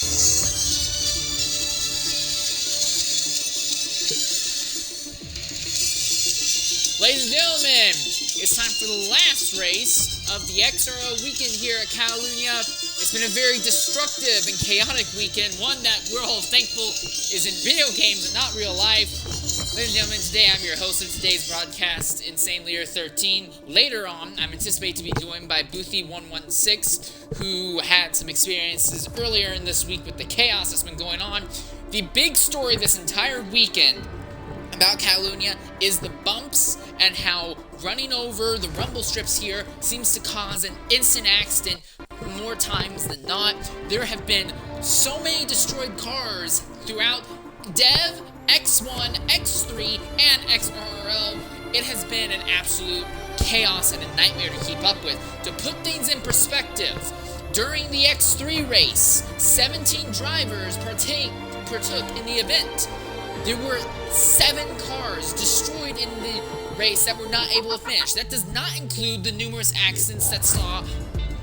Ladies and gentlemen, it's time for the last race of the XRO weekend here at Catalunya. It's been a very destructive and chaotic weekend, one that we're all thankful is in video games and not real life. Ladies and gentlemen, today I'm your host of today's broadcast, Insane Leader 13. Later on, I'm anticipated to be joined by Boothy116, who had some experiences earlier in this week with the chaos that's been going on. The big story this entire weekend about Catalunya is the bumps and how running over the rumble strips here seems to cause an instant accident more times than not. There have been so many destroyed cars throughout Dev, X1, X3, and XRL. It has been an absolute chaos and a nightmare to keep up with. To put things in perspective, during the X3 race, 17 drivers partook in the event. There were 7 cars destroyed in the race that were not able to finish. That does not include the numerous accidents that saw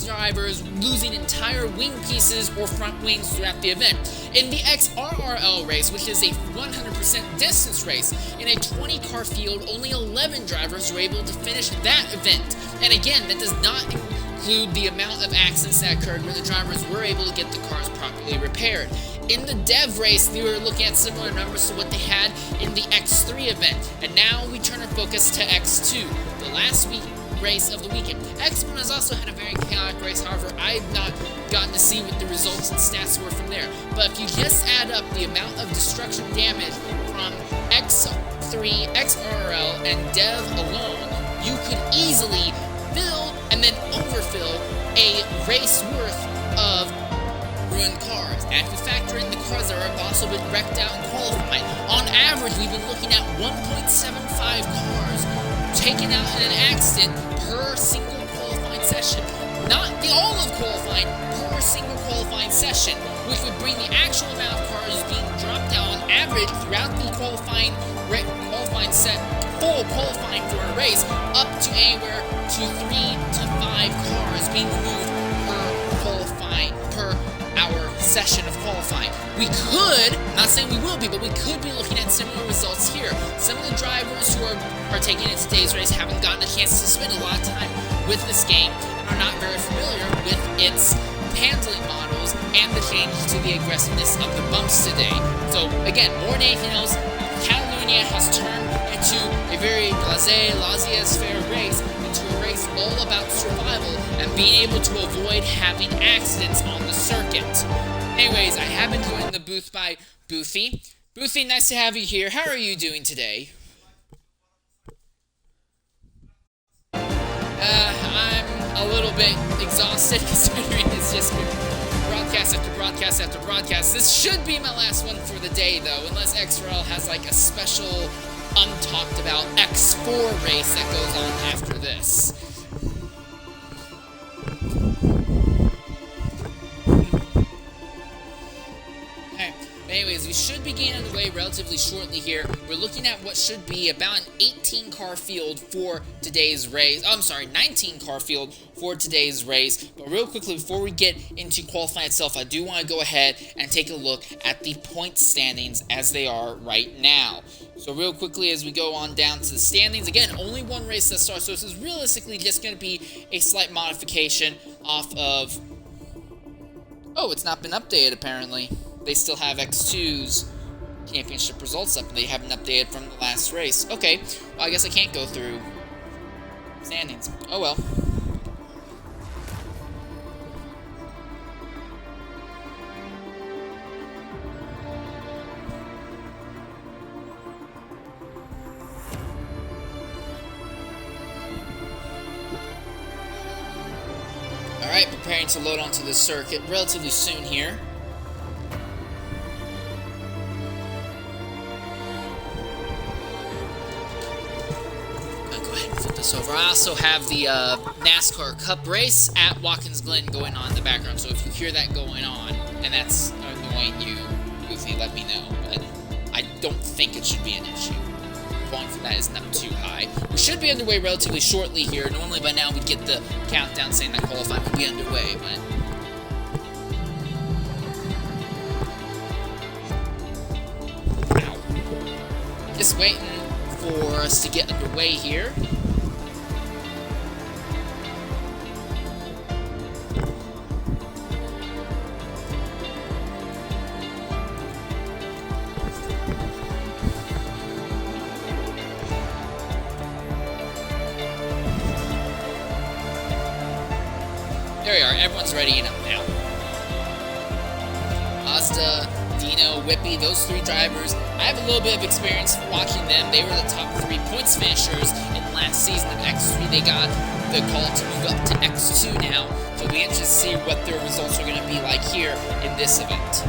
drivers losing entire wing pieces or front wings throughout the event. In the XRRL race, which is a 100% distance race, in a 20-car field, only 11 drivers were able to finish that event. And again, that does not include the amount of accidents that occurred where the drivers were able to get the cars properly repaired. In the Dev race, they were looking at similar numbers to what they had in the X3 event. And now we turn our focus to X2, the last race of the weekend. X1 has also had a very chaotic race, however, I've not gotten to see what the results and stats were from there. But if you just add up the amount of destruction damage from X3, XRL, and Dev alone, you could easily fill and then overfill a race worth of ruined cars. And if you factor in the cars that are also been wrecked out and qualified, on average we've been looking at 1.75 cars taken out in an accident per single qualifying session. Not the all of qualifying, per single qualifying session, which would bring the actual amount of cars being dropped out on average throughout the qualifying set, full qualifying for a race, up to anywhere to 3 to 5 cars being removed per hour session of qualifying. We could, not saying we will be, but we could be looking at similar results here. Some of the drivers who are partaking in today's race haven't gotten a chance to spend a lot of time with this game and are not very familiar with its handling models and the change to the aggressiveness of the bumps today. So again, more than anything else, Catalunya has turned into a very laissez-faire race, into a race all about survival and being able to avoid having accidents on the circuit. Anyways, I have been joined in the booth by Boothy. Boothy, nice to have you here. How are you doing today? I'm a little bit exhausted considering it's just broadcast after broadcast after broadcast. This should be my last one for the day, though, unless XRL has like a special untalked about X4 race that goes on after this. Anyways, we should be getting underway relatively shortly here. We're looking at what should be about an 18-car field for today's race. Oh, I'm sorry, 19-car field for today's race. But real quickly, before we get into qualifying itself, I do want to go ahead and take a look at the point standings as they are right now. So real quickly, as we go on down to the standings, again, only one race that starts, so this is realistically just going to be a slight modification off of... Oh, it's not been updated, apparently. They still have X2's championship results up, and they haven't updated from the last race. Okay, well, I guess I can't go through standings. Oh well. Alright, preparing to load onto the circuit relatively soon here. Over. I also have the NASCAR Cup race at Watkins Glen going on in the background, so if you hear that going on, and that's annoying you, Goofy, let me know, but I don't think it should be an issue. Volume for that is not too high. We should be underway relatively shortly here. Normally by now we'd get the countdown saying that qualifying would be underway, but... Just waiting for us to get underway here. There we are, everyone's ready up now. Mazda, Dino, Whippy, those three drivers, I have a little bit of experience watching them. They were the top 3 points finishers in last season of X3. They got the call to move up to X2 now, so we'll be interested to see what their results are going to be like here in this event.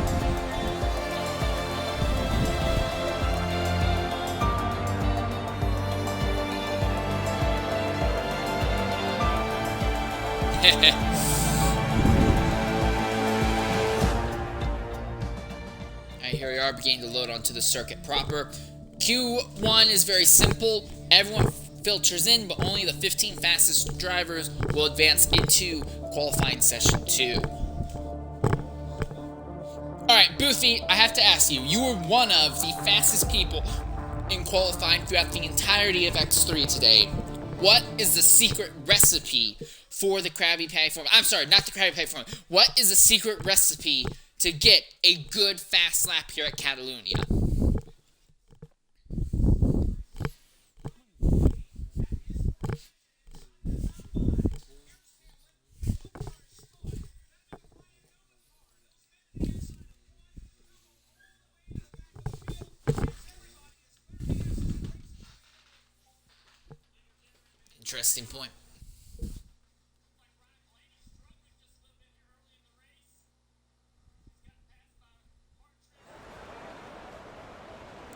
Alright, here we are beginning to load onto the circuit proper. Q1 is very simple. Everyone filters in, but only the 15 fastest drivers will advance into qualifying session 2. Alright, Boothy, I have to ask you, you were one of the fastest people in qualifying throughout the entirety of X3 today. What is the secret recipe for the Krabby Patty form? I'm sorry, not the Krabby Patty form. What is the secret recipe to get a good fast lap here at Catalunya? Interesting point.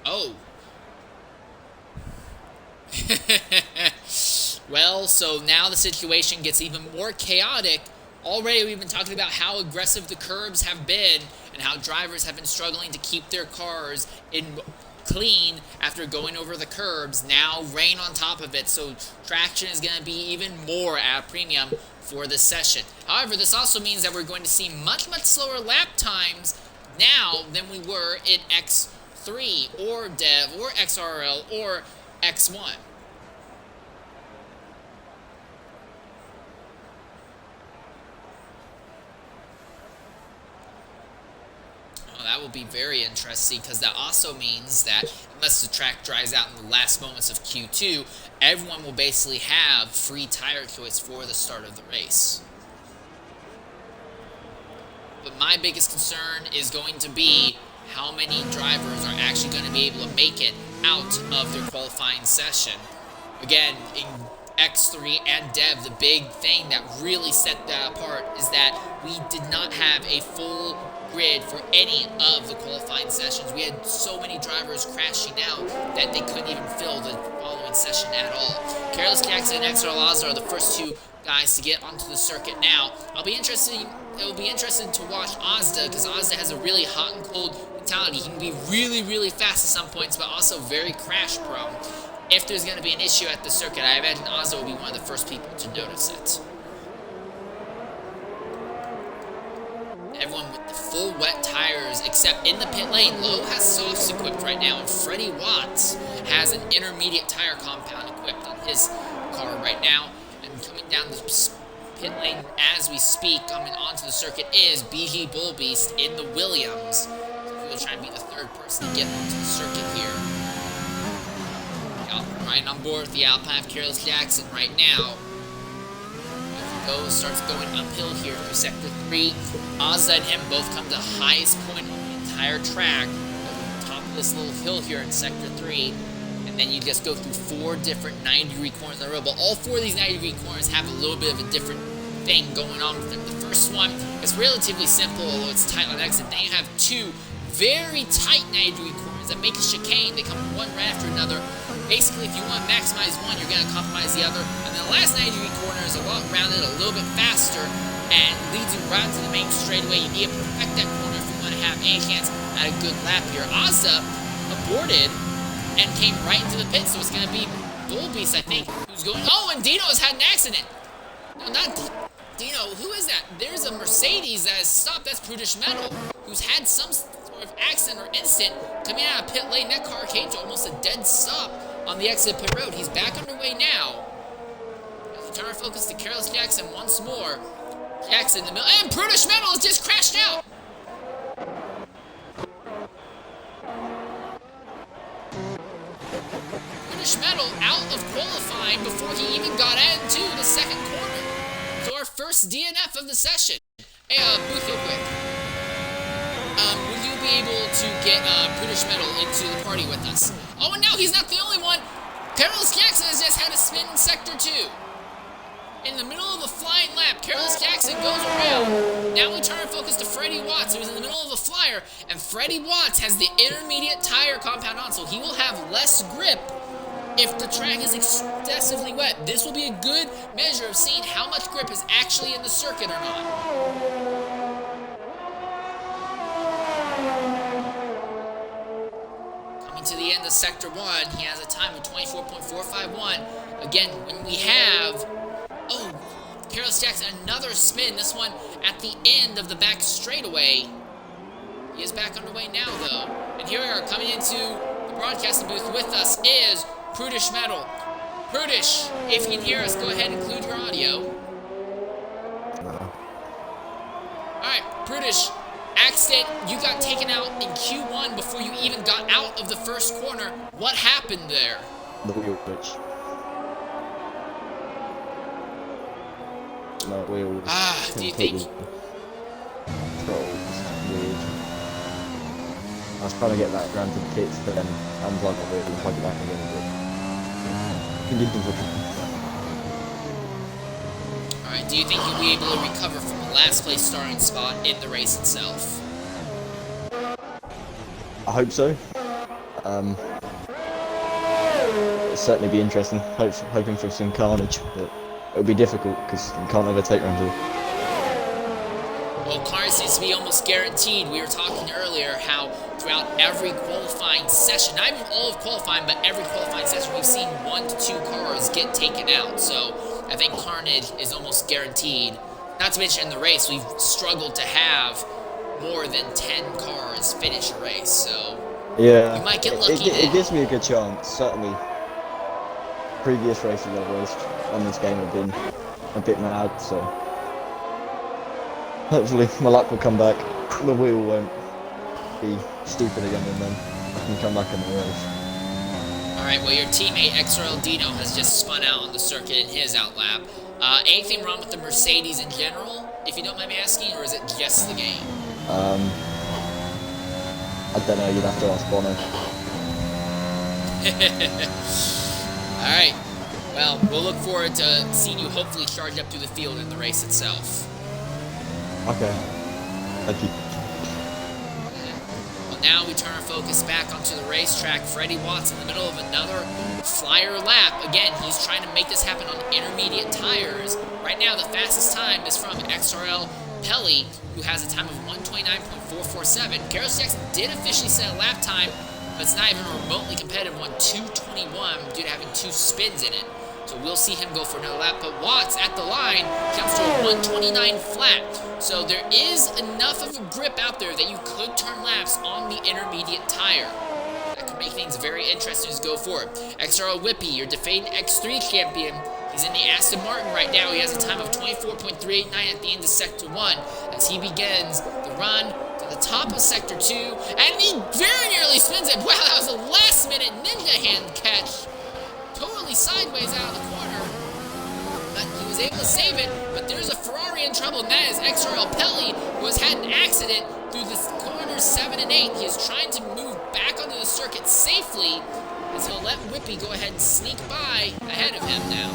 Oh. Well, so now the situation gets even more chaotic. Already we've been talking about how aggressive the curbs have been and how drivers have been struggling to keep their cars in clean after going over the curbs. Now rain on top of it, so traction is going to be even more at a premium for this session. However, this also means that we're going to see much slower lap times now than we were in X3 or Dev or XRL or X1. That will be very interesting, because that also means that unless the track dries out in the last moments of Q2, everyone will basically have free tire choice for the start of the race. But my biggest concern is going to be how many drivers are actually going to be able to make it out of their qualifying session. Again, in X3 and Dev, the big thing that really set that apart is that we did not have a full grid for any of the qualifying sessions. We had so many drivers crashing out that they couldn't even fill the following session at all. Careless Jackson and XR Laza are the first two guys to get onto the circuit now. It will be interesting to watch Ozda, because Ozda has a really hot and cold mentality. He can be really fast at some points, but also very crash prone. If there's going to be an issue at the circuit, I imagine Ozda will be one of the first people to notice it. Everyone with the full wet tires, except in the pit lane. Lowe has softs equipped right now, and Freddy Watts has an intermediate tire compound equipped on his car right now. And coming down the pit lane as we speak, coming onto the circuit, is BG Bullbeast in the Williams. So we'll try and be the third person to get onto the circuit here. Right on board with the Alpine Careless Jackson right now. Starts going uphill here through Sector 3. Ozza and him both come to the highest point on the entire track, at the top of this little hill here in Sector 3. And then you just go through 4 different 90-degree corners in a row. But all 4 of these 90-degree corners have a little bit of a different thing going on with them. The first one is relatively simple, although it's tight on exit. Then you have 2 very tight 90-degree corners that make a chicane. They come one right after another. Basically, if you want to maximize one, you're going to compromise the other. And then the last 90-degree corner is a lot rounded, a little bit faster, and leads you right to the main straightaway. You need to perfect that corner if you want to have any chance at a good lap here. Ozza aborted and came right into the pit, so it's going to be Bullbeast, I think, who's going... Oh, and Dino has had an accident! No, not Dino. Who is that? There's a Mercedes that has stopped. That's Prudish Metal, who's had some sort of accident or incident coming out of pit lane. That car came to almost a dead stop on the exit of pit road. He's back underway now. As we turn our focus to Carlos Jackson once more. Jackson in the middle, and British Metal has just crashed out. British Metal out of qualifying before he even got into the second corner. So our first DNF of the session. Hey, Booth, real quick. Would you be able to get British Metal into the party with us? Oh, and now he's not the only one. Carlos Jackson has just had a spin in Sector 2. In the middle of a flying lap, Carlos Jackson goes around. Now we turn our focus to Freddy Watts, who's in the middle of a flyer, and Freddy Watts has the intermediate tire compound on, so he will have less grip if the track is excessively wet. This will be a good measure of seeing how much grip is actually in the circuit or not. Coming to the end of Sector 1, he has a time of 24.451. Again, when we have... Oh, Carlos Jackson, another spin. This one at the end of the back straightaway. He is back underway now, though. And here we are, coming into the broadcasting booth with us is Prudish Metal. Prudish, if you can hear us, go ahead and include your audio. No. Alright, Prudish, accident. You got taken out in Q1 before you even got out of the first corner. What happened there? The wheel switch. No wheel. Do you think? Controls. Weird. I was trying to get that around to the pits, but then unplug the wheel and plug it back again. Alright, do you think you'll be able to recover from the last place starting spot in the race itself? I hope so. It'll certainly be interesting. Hoping for some carnage, but it'll be difficult because you can't overtake round two. Well, carnage seems to be almost guaranteed. We were talking earlier how throughout every qualifying session, not even all of qualifying, but every qualifying session, we've seen 1 to 2 cars get taken out. So I think carnage is almost guaranteed. Not to mention in the race, we've struggled to have more than 10 cars finish a race. So yeah, you might get lucky. It gives me a good chance, certainly. Previous races I've raced on this game have been a bit mad, so hopefully my luck will come back. The wheel won't be stupid again, and then I can come back in the race. Alright, well, your teammate XRL Dino has just spun out on the circuit in his outlap. Anything wrong with the Mercedes in general, if you don't mind me asking, or is it just the game? I don't know, you'd have to ask Bono. Alright, well, we'll look forward to seeing you hopefully charge up through the field in the race itself. Okay, thank you. Well, now we turn our focus back onto the racetrack. Freddy Watts in the middle of another flyer lap. Again, he's trying to make this happen on intermediate tires. Right now, the fastest time is from XRL Pelly, who has a time of 1:29.447. Carlos Jackson did officially set a lap time, but it's not even a remotely competitive one, 2:21, due to having 2 spins in it. So we'll see him go for another lap, but Watts at the line comes to a 1:29 flat. So there is enough of a grip out there that you could turn laps on the intermediate tire. That could make things very interesting as go forward. XRL Whippy, your defending X3 champion, he's in the Aston Martin right now. He has a time of 24.389 at the end of Sector 1 as he begins the run to the top of Sector 2, and he very nearly spins it. Wow, that was a last-minute ninja hand catch. Totally sideways out of the corner, but he was able to save it. But there's a Ferrari in trouble, and that is XRL Pelly, who has had an accident through the corners 7 and 8. He is trying to move back onto the circuit safely, as he'll let Whippy go ahead and sneak by ahead of him now.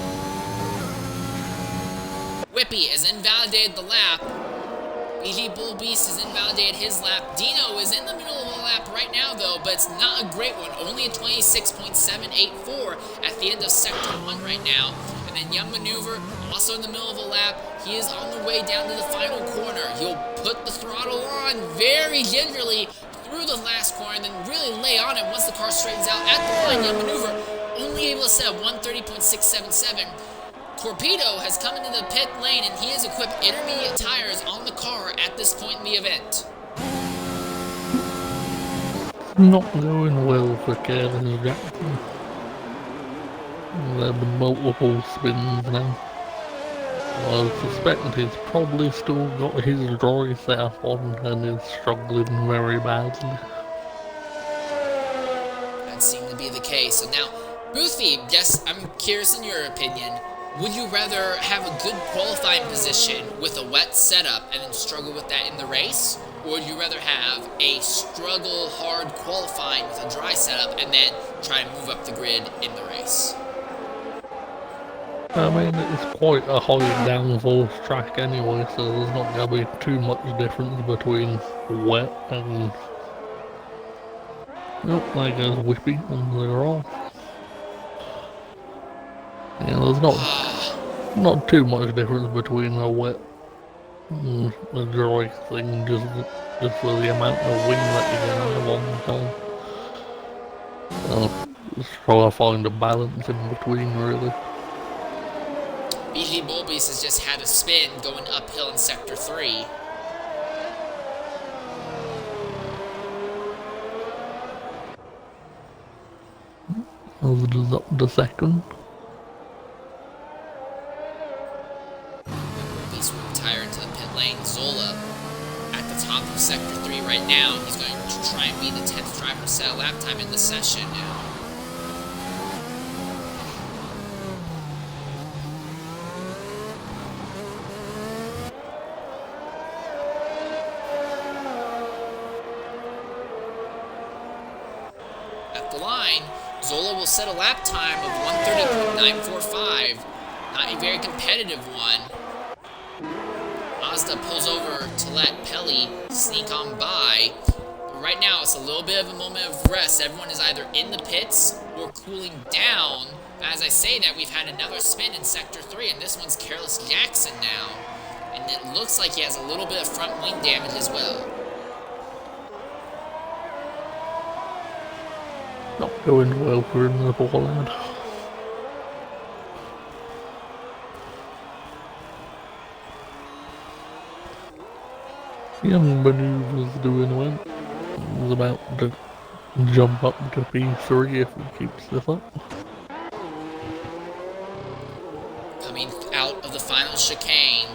Whippy has invalidated the lap. BG Bull Beast has invalidated his lap. Dino is in the middle of a lap right now, though, but it's not a great one. Only a 26.784 at the end of Sector 1 right now. And then Young Maneuver, also in the middle of a lap. He is on the way down to the final corner. He'll put the throttle on very gingerly through the last corner and then really lay on it once the car straightens out at the line. Young Maneuver only able to set a 130.677. Torpedo has come into the pit lane, and he has equipped intermediate tires on the car at this point in the event. Not going well for Careless Jackson. There have been multiple spins now. I suspect he's probably still got his dry setup on and is struggling very badly. That seemed to be the case. So now, Boothie, I'm curious in your opinion. Would you rather have a good qualifying position with a wet setup and then struggle with that in the race? Or would you rather have a struggle hard qualifying with a dry setup and then try and move up the grid in the race? I mean, it's quite a high downforce track anyway, so there's not going to be too much difference between wet and... Oh, there goes Whippy and they're off. Yeah, there's not too much difference between a wet and a dry thing, just for the amount of wind that you're going to have on the time. Just try to find a balance in between, really. BG Bulbies has just had a spin going uphill in Sector 3. Bulbies up to second. Bulbies will retire into the pit lane. Zola at the top of Sector 3 right now. He's going to try and be the 10th driver to set a lap time in the session now. Zola will set a lap time of 1:30.945. Not a very competitive one. Mazda pulls over to let Pelly sneak on by. But right now, it's a little bit of a moment of rest. Everyone is either in the pits or cooling down. As I say that, we've had another spin in Sector 3, and this one's Careless Jackson now. And it looks like he has a little bit of front wing damage as well. Not going well for him, the poor lad. Young Manoeuvre's doing well. He's about to jump up to P3 if he keeps this up. Coming out of the final chicane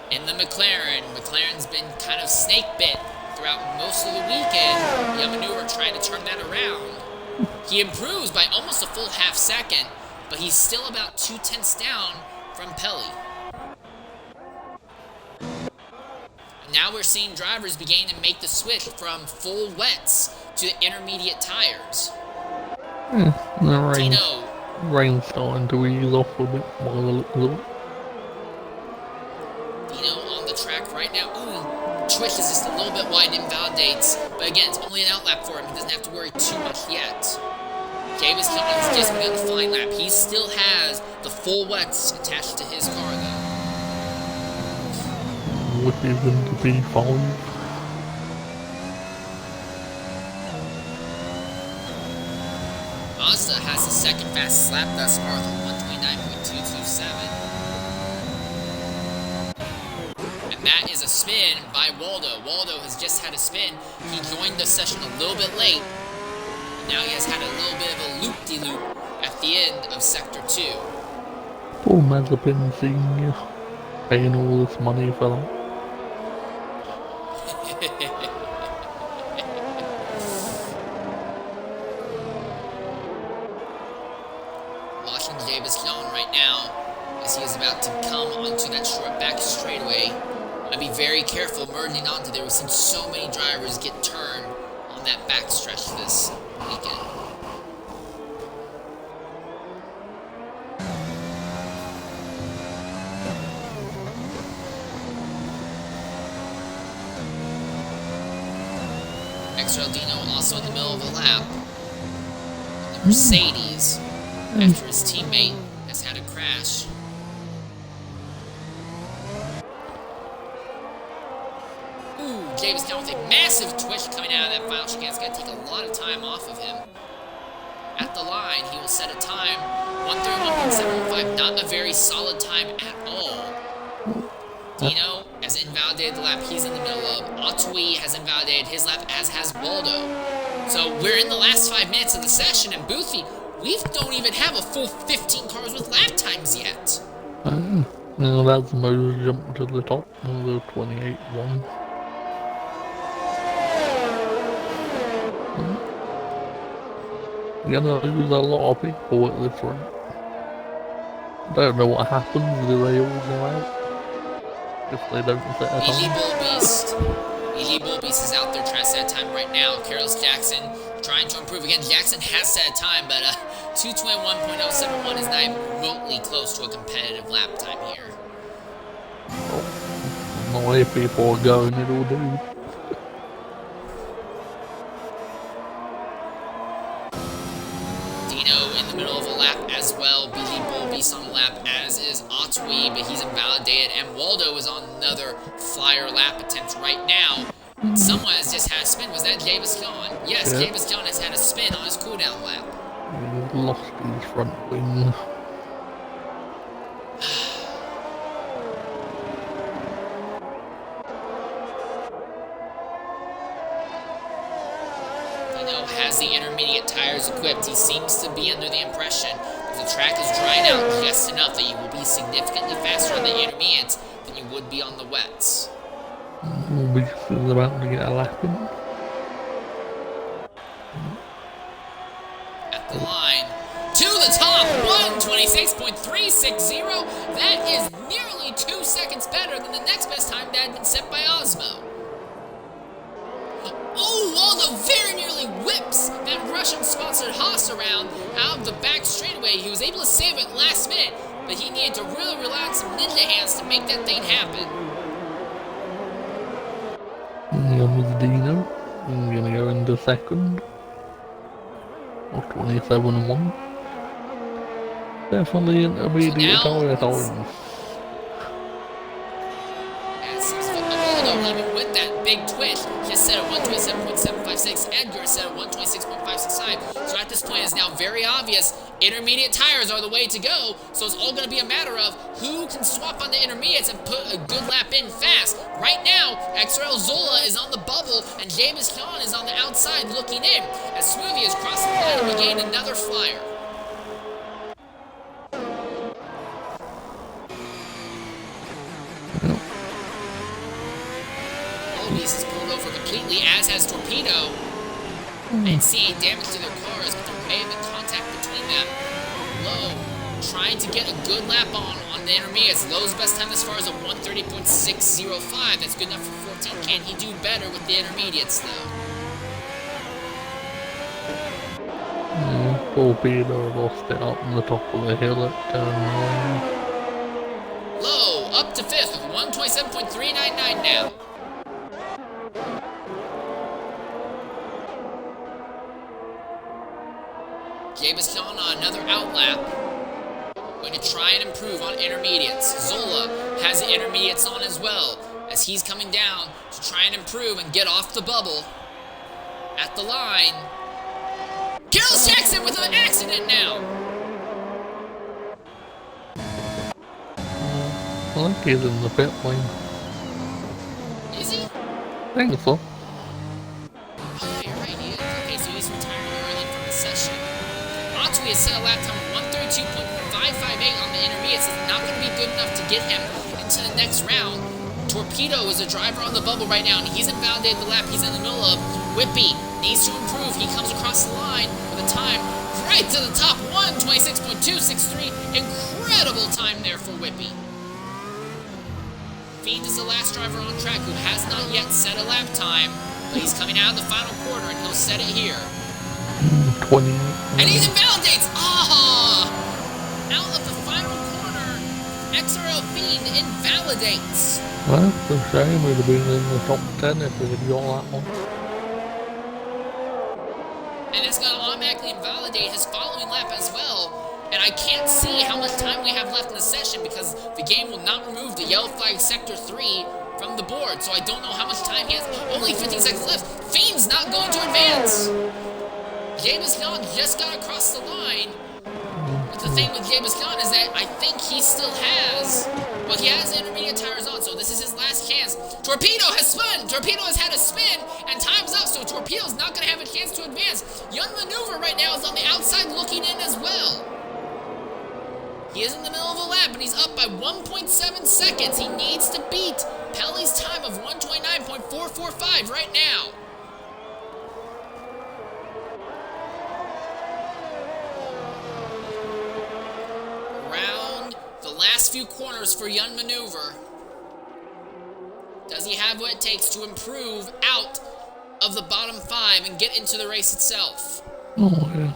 in the McLaren. McLaren's been kind of snake bit throughout most of the weekend. Young Maneuver trying to turn that around. He improves by almost a full half second, but he's still about 2/10 down from Pelly. Now we're seeing drivers beginning to make the switch from full wets to intermediate tires. The rain's starting to ease off a bit by the looks of it. Dino on the track right now. Ooh, Twitch is just a little bit wide and invalidates, but again, it's only an outlap for him. He doesn't have to worry too much yet. Davis Hilton's just begun the fine lap. He still has the full wets attached to his car, though. Whippy's into P5. Mazda has the second fastest lap thus far with 129.227. And that is a spin by Waldo. Waldo has just had a spin. He joined the session a little bit late. Now he has had a little bit of a loop-de-loop at the end of Sector 2. Poor Mazepin Senior, paying all this money for that. Watching Davis Young right now as he is about to come onto that short back straightaway. I'd be very careful merging onto there. We've seen so many drivers get turned on that back stretch this weekend. Dino also in the middle of a lap. The Mercedes, after his teammate has had a crash. Ooh, James down with a massive twitch coming out of that final chicane. It's going to take a lot of time off of him. At the line, he will set a time 1:31.715. Not a very solid time at all. Dino has invalidated the lap he's in the middle of. Autoi has invalidated his lap, as has Waldo. So we're in the last 5 minutes of the session, and Boothie, we don't even have a full 15 cars with lap times yet. Now that's Moses jump to the top of the 28-1. You're gonna lose a lot of people at this rate. Don't know what happens, do they all go out? If they don't set a Easy time. Bull Beast. Easy Bull Beast is out there trying to set a time right now. Carlos Jackson trying to improve again. Jackson has set a time, but 221.071 is not even remotely close to a competitive lap time here. The way people are going, it'll do. Dino in the middle of a lap as well. BD Bull Beast on a lap, as is Otwi, but he's invalidated. And Waldo is on another flyer lap attempt right now. Someone has just had a spin. Was that Javis John? Yes, Yeah. Javis John has had a spin on his cooldown lap. He lost his front wing. Dino has the intermediate tires equipped. He seems to be under the impression that the track is drying out just enough that you will be significantly faster on the intermediates than you would be on the wets. Beast is about to get a lap in. At the line, to the top, 1:26.360. That is nearly 2 seconds better than the next best time that had been set by Osmo. Oh, Waldo very nearly whips that Russian-sponsored Haas around out of the back straightaway. He was able to save it last minute, but he needed to really rely on some ninja hands to make that thing happen. And with Dino, I'm gonna go into second. Or 27-1. Definitely intermediate tire time. Waldo, even with that big twitch, just set at 127.756. Edgar set at 126.565. So at this point, it's now very obvious intermediate tires are the way to go. So it's all going to be a matter of who can swap on the intermediates and put a good lap in fast. Right now, XRL Zola is on the bubble, and James Khan is on the outside looking in. As Smoothie is crossing the line and we gain another flyer. Beast is pulled over completely, as has Torpedo. And seeing damage to their cars, but there may have been contact between them. Low trying to get a good lap on the intermediates. Low's best time as far as a 130.605. That's good enough for 14. Can he do better with the intermediates, though? Torpedo lost it up on the top of the hill at turn 9. Low up to 5th with 127.399 now. James John on another outlap. Going to try and improve on intermediates. Zola has the intermediates on as well, as he's coming down to try and improve and get off the bubble. At the line, Carlos Jackson with an accident now. I think he's in the pit lane. Is he? I think so. Oh, you're right, he is. Okay, so he's retiring early from the session. Otwi has set a lap time of 132.558 on the intermediates. It's not going to be good enough to get him into the next round. Torpedo is a driver on the bubble right now, and he's invalidated the lap he's in the middle of. Whippy needs to improve. He comes across the line with a time right to the top, 126.263. Incredible time there for Whippy. Fiend is the last driver on track who has not yet set a lap time, but he's coming out of the final quarter, and he'll set it here. 20. And he invalidates! Ah! Out of the final corner, XRL Fiend invalidates. Well, it's a shame we'd have been in the top 10 if we had got that one. And it's going to automatically invalidate his following lap as well. And I can't see how much time we have left in the session because the game will not remove the yellow flag sector 3 from the board. So I don't know how much time he has. Only 15 seconds left. Fiend's not going to advance. James Young just got across the line. But the thing with James Gunn is that I think he still has, well, he has intermediate tires on, so this is his last chance. Torpedo has spun! Torpedo has had a spin, and time's up, so Torpedo's not going to have a chance to advance. Young Maneuver right now is on the outside looking in as well. He is in the middle of a lap, and he's up by 1.7 seconds. He needs to beat Pelly's time of 129.445 right now. Around the last few corners for Young Maneuver. Does he have what it takes to improve out of the bottom 5 and get into the race itself? Oh, yeah.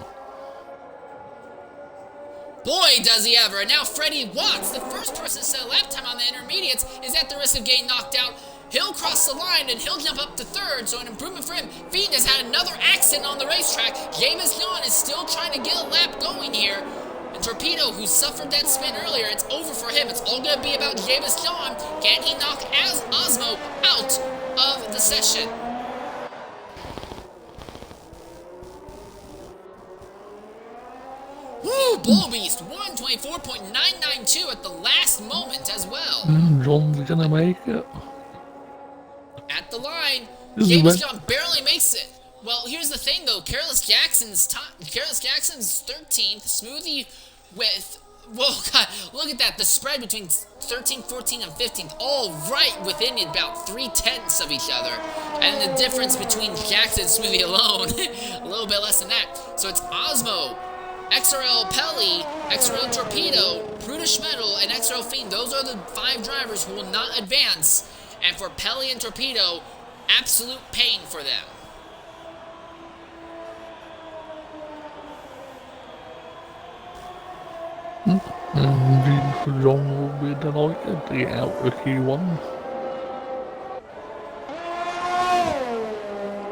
Boy, does he ever. And now Freddy Watts, the first person to set a lap time on the intermediates, is at the risk of getting knocked out. He'll cross the line and he'll jump up to 3rd, so an improvement for him. Fiend has had another accident on the racetrack. James Gunn is still trying to get a lap going here. And Torpedo, who suffered that spin earlier, it's over for him. It's all going to be about James Gunn. Can he knock Osmo out of the session? Woo! Bull Beast, 124.992 at the last moment as well. John's gonna make it. At the line, James Gunn barely makes it. Well, here's the thing though, Careless Jackson's 13th, Smoothie with, whoa, God, look at that, the spread between 13th, 14th, and 15th, all right within about 3/10 of each other. And the difference between Jackson and Smoothie alone, a little bit less than that. So it's Osmo, XRL Pelly, XRL Torpedo, Prudish Metal, and XRL Fiend. Those are the 5 drivers who will not advance. And for Pelly and Torpedo, absolute pain for them. And for John will be delighted to get out of Q1.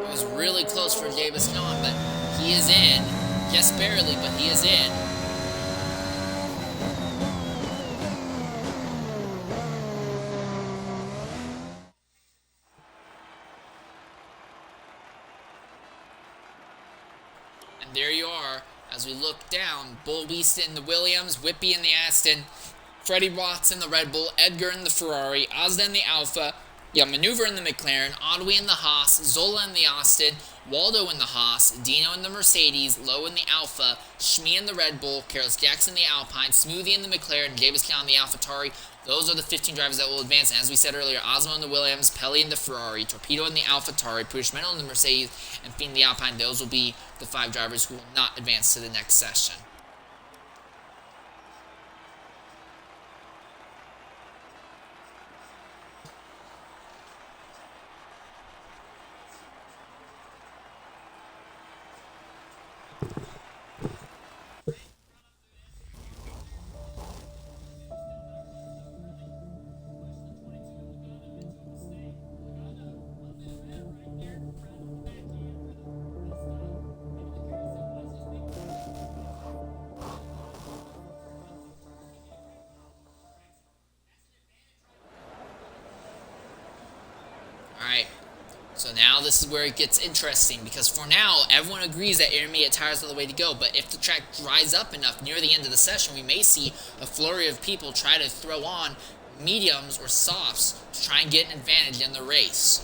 It was really close for James Gunn, but he is in. Just barely, but he is in. And there you are, as we look down, Bull Beast in the Williams, Whippy in the Aston, Freddy Watts in the Red Bull, Edgar in the Ferrari, Ozda in the Alpha, Maneuver in the McLaren, Otway in the Haas, Zola in the Austin, Waldo in the Haas, Dino in the Mercedes, Lowe in the Alpha, Shmee in the Red Bull, Carlos Jackson in the Alpine, Smoothie in the McLaren, James Gunn in the AlphaTauri. Those are the 15 drivers that will advance. And as we said earlier, Osmo in the Williams, Pelly in the Ferrari, Torpedo in the AlphaTauri, Pushmental in the Mercedes, and Fiend in the Alpine. Those will be the 5 drivers who will not advance to the next session. Alright, so now this is where it gets interesting, because for now, everyone agrees that intermediate tires are the way to go, but if the track dries up enough near the end of the session, we may see a flurry of people try to throw on mediums or softs to try and get an advantage in the race.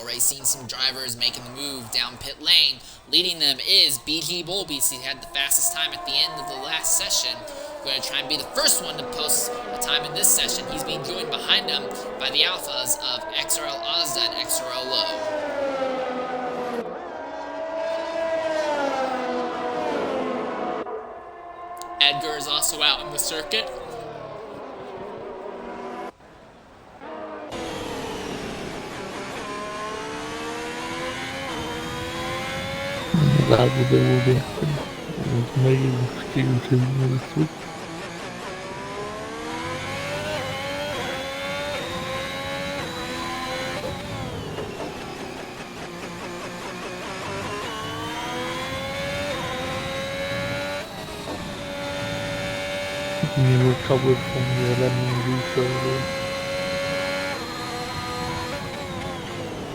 Already seen some drivers making the move down pit lane. Leading them is BG Bullbeast. He had the fastest time at the end of the last session. Going to try and be the first one to post a time in this session. He's being joined behind him by the alphas of XRL Ozda and XRL Lowe. Edgar is also out in the circuit. That will be happening. It's made Q2 this week. You recovered from your lemon juice earlier.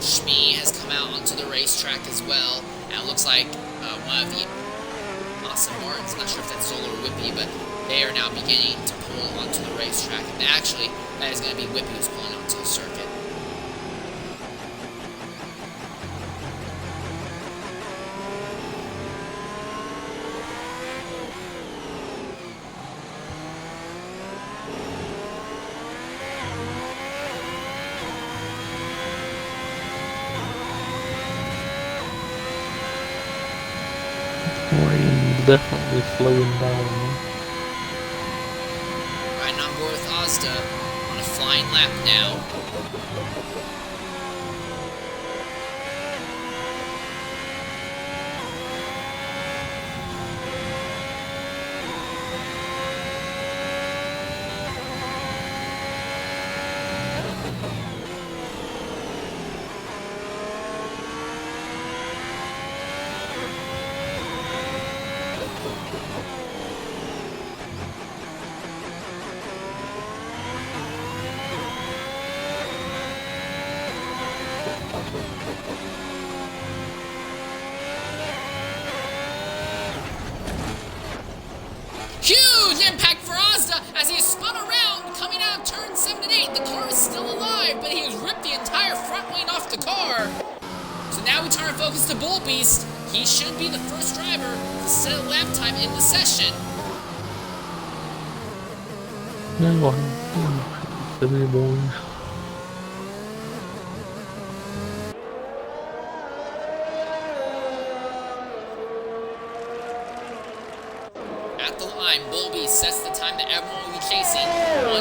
Shmee has come out onto the racetrack. racetrack as well. And it looks like one of the Awesome Martins, I'm not sure if that's Zola or Whippy, but they are now beginning to pull onto the racetrack. And actually, that is going to be Whippy who's pulling onto the circuit. Rain's definitely slowing down. Riding on board with Ozda on a flying lap now. Huge impact for Ozda as he is spun around coming out of turn 7 and 8. The car is still alive, but he has ripped the entire front wing off the car. So now we turn our focus to Bull Beast. He should be the first driver to set a lap time in the session. No, silly boys. At the line, Bull Beast sets the time that everyone will be chasing,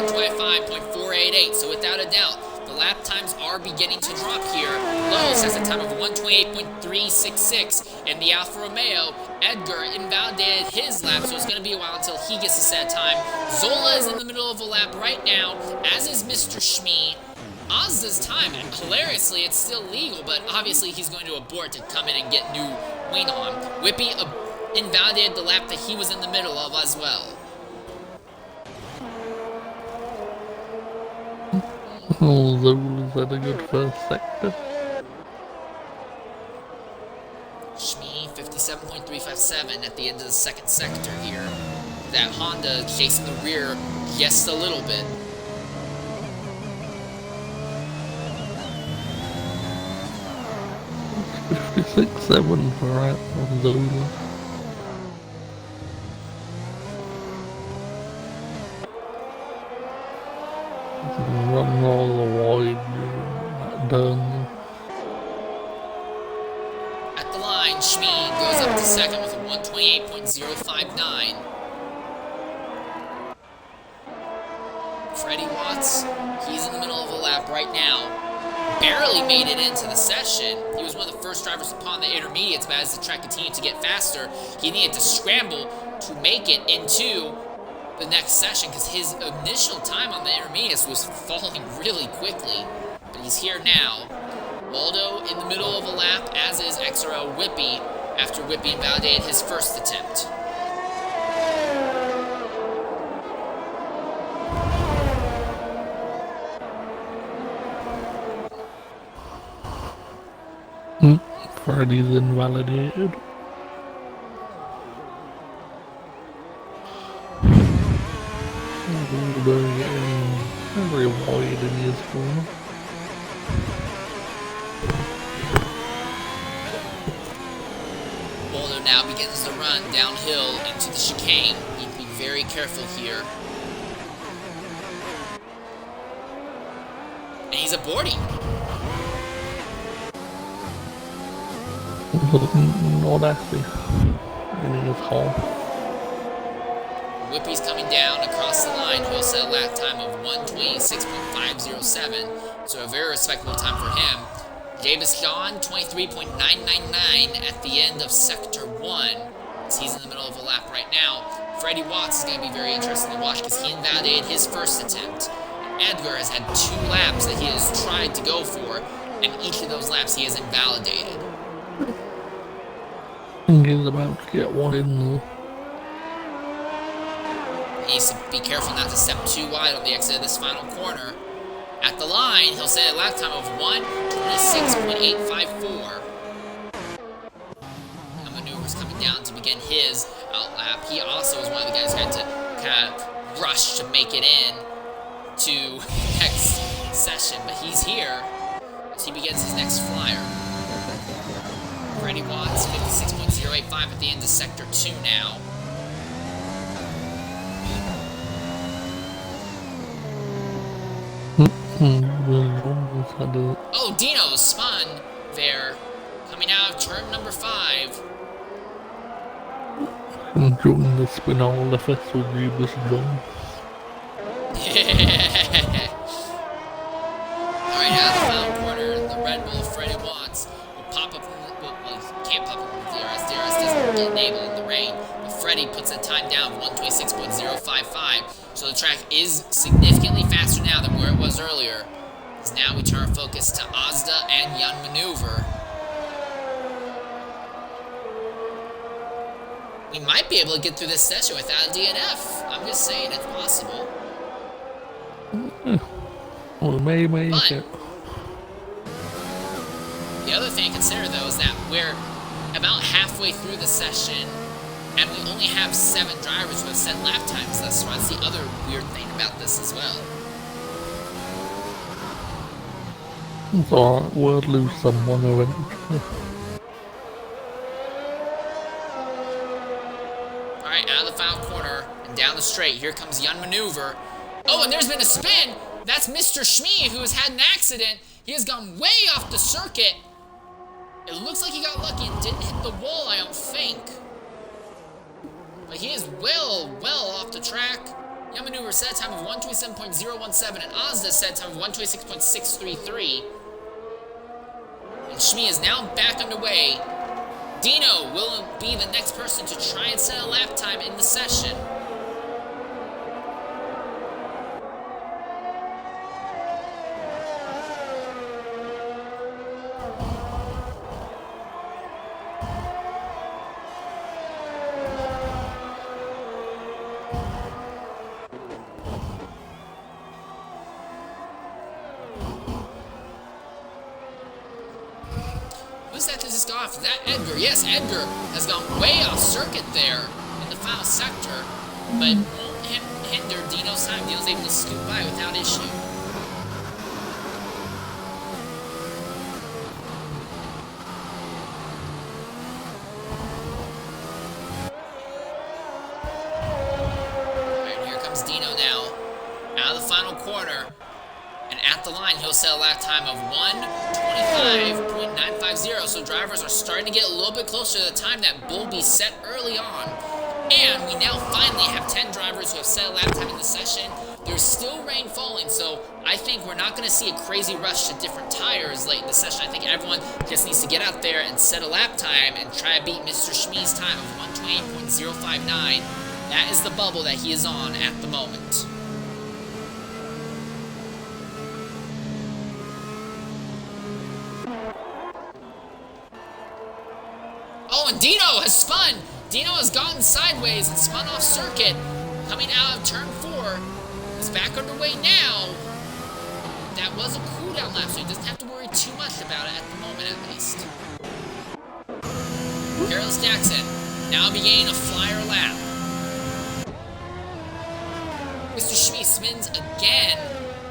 125.488. So without a doubt, the lap times are beginning to drop here. Lowe sets a time of 128.366. In the Alfa Romeo, Edgar invalidated his lap, so it's going to be a while until he gets to set a time. Zola is in the middle of a lap right now, as is Mr. Shmee. Ozda's time, hilariously, it's still legal, but obviously he's going to abort to come in and get new wing on. Whippy invalidated the lap that he was in the middle of as well. Oh, Zola's had a good first sector. Shmee, 57.357 at the end of the second sector here. That Honda chasing the rear just a little bit. It's 56.7 for Zola. Running all the wide, done. At the line, Shmee goes up to second with a 128.059. Freddy Watts, he's in the middle of a lap right now. Barely made it into the session. He was one of the first drivers upon the intermediates, but as the track continued to get faster, he needed to scramble to make it into the next session because his initial time on the intermediates was falling really quickly. But he's here now. Waldo in the middle of a lap, as is XRL Whippy, after Whippy invalidated his first attempt. Freddy's invalidated. Very wide in his corner. Waldo now begins the run downhill into the chicane. You need to be very careful here. And he's aborting. Not actually in his hall. Whippy's coming down across the line. He'll set a lap time of 126.507, so a very respectable time for him. Javis John, 23.999 at the end of Sector 1, as he's in the middle of a lap right now. Freddy Watts is going to be very interesting to watch because he invalidated his first attempt. Edgar has had 2 laps that he has tried to go for, and each of those laps he has invalidated. He's about to get one in though. He needs to be careful not to step too wide on the exit of this final corner. At the line, he'll set a lap time of 1:26.854. begin his outlap. He also was one of the guys who had to kind of rush to make it in to next session, but he's here as he begins his next flyer. Freddy Watts, 56.085 at the end of Sector 2 now. Oh, Dino spun there, coming out of turn number 5. Enjoying the spin all effects with Jeebus John. Yeah. Alright, out of the final corner, the Red Bull of Freddy Watts will pop up, well, he can't pop up with DRS. DRS doesn't get enabled in the rain, but Freddy puts that time down of 126.055, so the track is significantly faster now than where it was earlier. As now we turn our focus to Ozda and Young Maneuver. We might be able to get through this session without a DNF. I'm just saying, it's possible. Well, maybe. But the other thing to consider, though, is that we're about halfway through the session, and we only have 7 drivers who have set lap times thus far. That's the other weird thing about this as well. It's alright, we'll lose someone eventually. Alright, out of the final corner, and down the straight, here comes Young Maneuver. Oh, and there's been a spin! That's Mr. Shmee, who has had an accident. He has gone way off the circuit. It looks like he got lucky and didn't hit the wall, I don't think. But he is well off the track. Young Maneuver set time of 127.017, and Ozda set time of 126.633. And Shmee is now back underway. Dino will be the next person to try and set a lap time in the session. Who's that just got off? Is that Edgar? Yes, Edgar has gone way off circuit there in the final sector, but won't hinder Dino's time. Dino's able to scoot by without issue. Alright, here comes Dino now. Out of the final corner. And at the line, he'll set a lap time of 1:25.950. So drivers are starting to get a little bit closer to the time that Bulby set early on. And we now finally have 10 drivers who have set a lap time in the session. There's still rain falling, so I think we're not going to see a crazy rush to different tires late in the session. I think everyone just needs to get out there and set a lap time and try to beat Mr. Shmee's time of 128.059. That is the bubble that he is on at the moment. Oh, and Dino has spun! Dino has gotten sideways and spun off circuit. Coming out of turn 4. He's back underway now. That was a cooldown lap, so he doesn't have to worry too much about it at the moment, at least. Careless Jackson now beginning a flyer lap. Mr. Shmee spins again.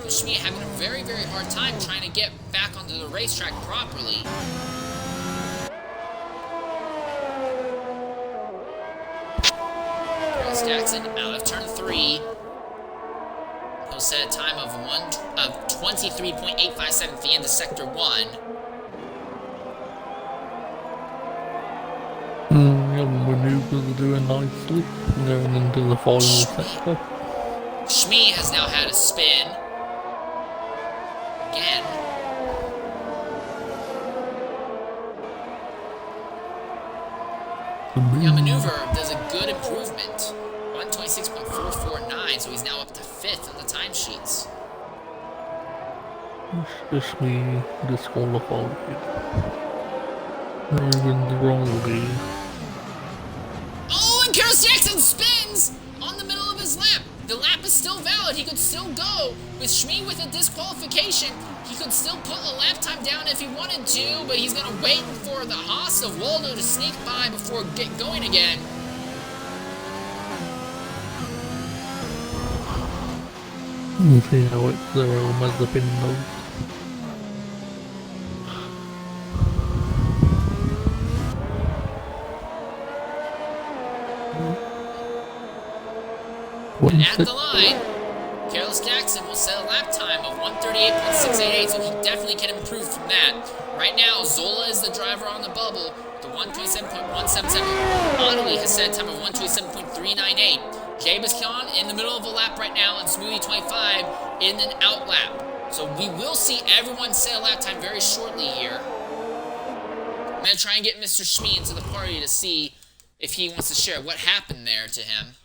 So Shmee having a very hard time trying to get back onto the racetrack properly. Jackson out of turn 3. He'll set a time of 23.857 at the end of sector 1. Young Maneuvers are doing nicely, going into the final sector. Shmee has now had a spin. Again. Young Maneuver does a good improvement. 126.449, so he's now up to 5th on the timesheets. It's just me disqualified. They're in the wrong league. Oh, and Carlos Jackson spins on the middle of his lap. the lap is still valid. He could still go. With Shmi with a disqualification, he could still put a lap time down if he wanted to, but he's going to wait for the Haas of Waldo to sneak by before going again. We'll see how it's Mazepin knows. And at the line, Careless Jackson will set a lap time of 1:38.688, so he definitely can improve from that. Right now, Zola is the driver on the bubble, the 1:27.177. Oddly has set a time of 1:27.398. Jay Biscon in the middle of a lap right now, and Smoothie 25 in an out lap. So we will see everyone set a lap time very shortly here. I'm going to try and get Mr. Shmi into the party to see if he wants to share what happened there to him.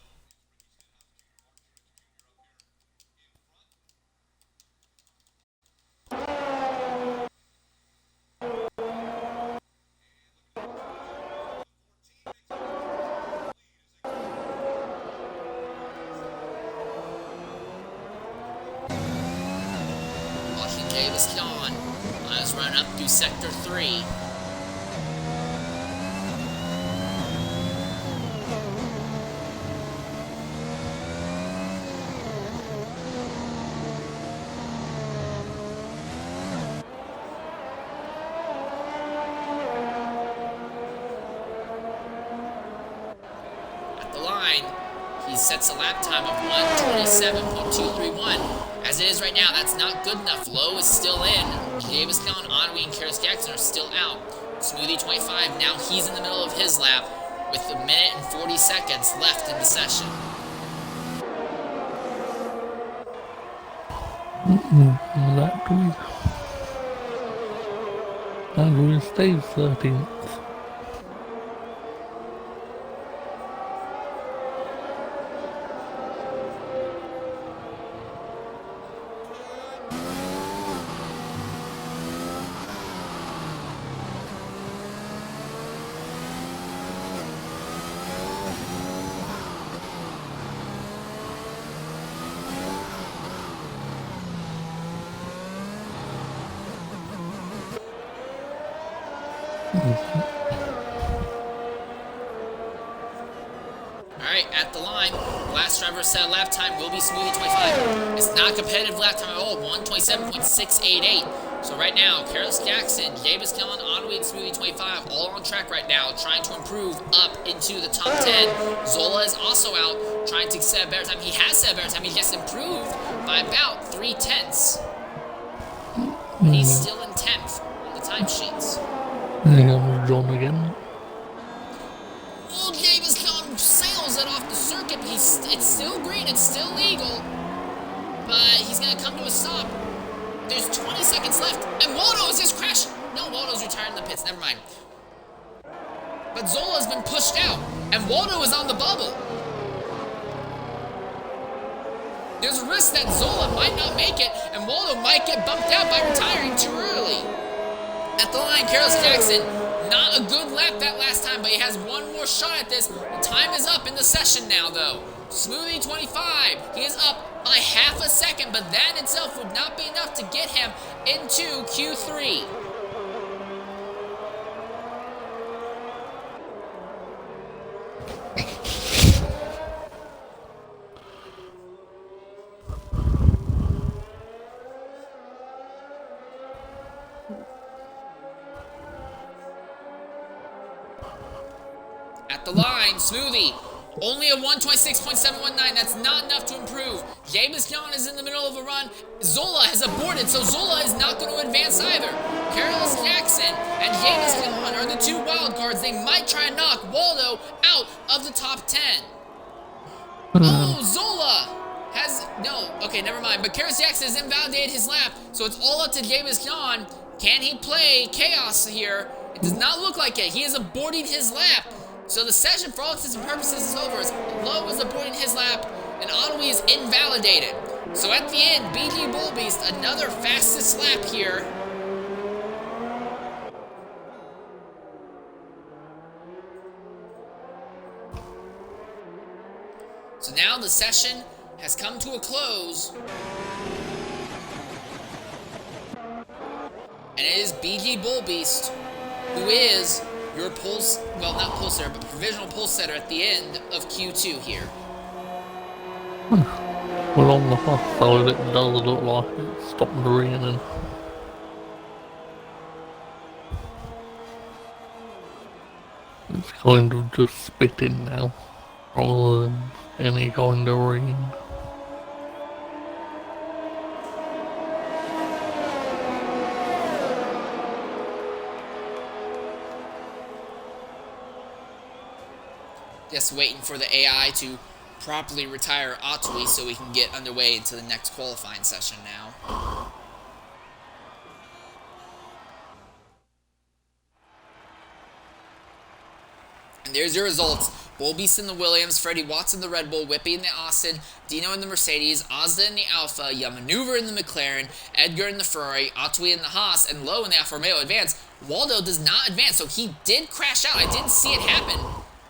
On his run up through Sector 3. At the line, he sets a lap time of 1:27.231. As it is right now, that's not good enough. Lowe is still in. Davis Khan, Onwee, and Karis Jackson are still out. Smoothie 25, now he's in the middle of his lap with a minute and 40 seconds left in the session. That will stay 13th. Alright, at the line, last driver set a lap time will be Smoothie 25. It's not a competitive lap time at all, 1:27.688. So right now, Careless Jackson, Davis Kellen, Onwee, and Smoothie 25 all on track right now, trying to improve up into the top 10. Zola is also out, trying to set a better time. He has set a better time, he just improved by about 3/10. But he's still in 10th on the timesheets. I think I'm John again. Well, Davis Kellen sails it off the circuit. It's still green, it's still legal, but he's going to come to a stop. There's 20 seconds left, and Waldo is just crashed. No, Waldo's retired in the pits, never mind. But Zola's been pushed out, and Waldo is on the bubble. There's a risk that Zola might not make it, and Waldo might get bumped out by retiring too early. At the line, Carlos Jackson, not a good lap that last time, but he has one more shot at this. The time is up in the session now, though. Smoothie 25, he is up by half a second, but that itself would not be enough to get him into Q3. At the line, Smoothie, only a 1:26.719. That's not enough to improve. James John is in the middle of a run. Zola has aborted, so Zola is not going to advance either. Carlos Jackson and James John are the two wild cards. They might try and knock Waldo out of the top 10. Oh, Zola has, no, okay, never mind. But Carlos Jackson has invalidated his lap, so it's all up to James John. Can he play chaos here? It does not look like it. He is aborting his lap. So the session, for all intents and purposes, is over. As Lowe is aborting his lap, and Onwee is invalidated. So at the end, BG Bullbeast, another fastest lap here. So now the session has come to a close. And it is BG Bullbeast, who is your pulse, well, not pulse setter, but provisional pulse setter at the end of Q2 here. Well, on the plus side, it does look like it's stopped raining. It's kind of just spitting now, rather than any kind of rain. Just waiting for the AI to properly retire Otway so we can get underway into the next qualifying session now. And there's your results. Bullbeast in the Williams, Freddy Watts in the Red Bull, Whippy in the Austin, Dino in the Mercedes, Ozda in the Alpha, Maneuver in the McLaren, Edgar in the Ferrari, Otway in the Haas, and Lowe in the Alfa Romeo advance. Waldo does not advance, so he did crash out. I didn't see it happen,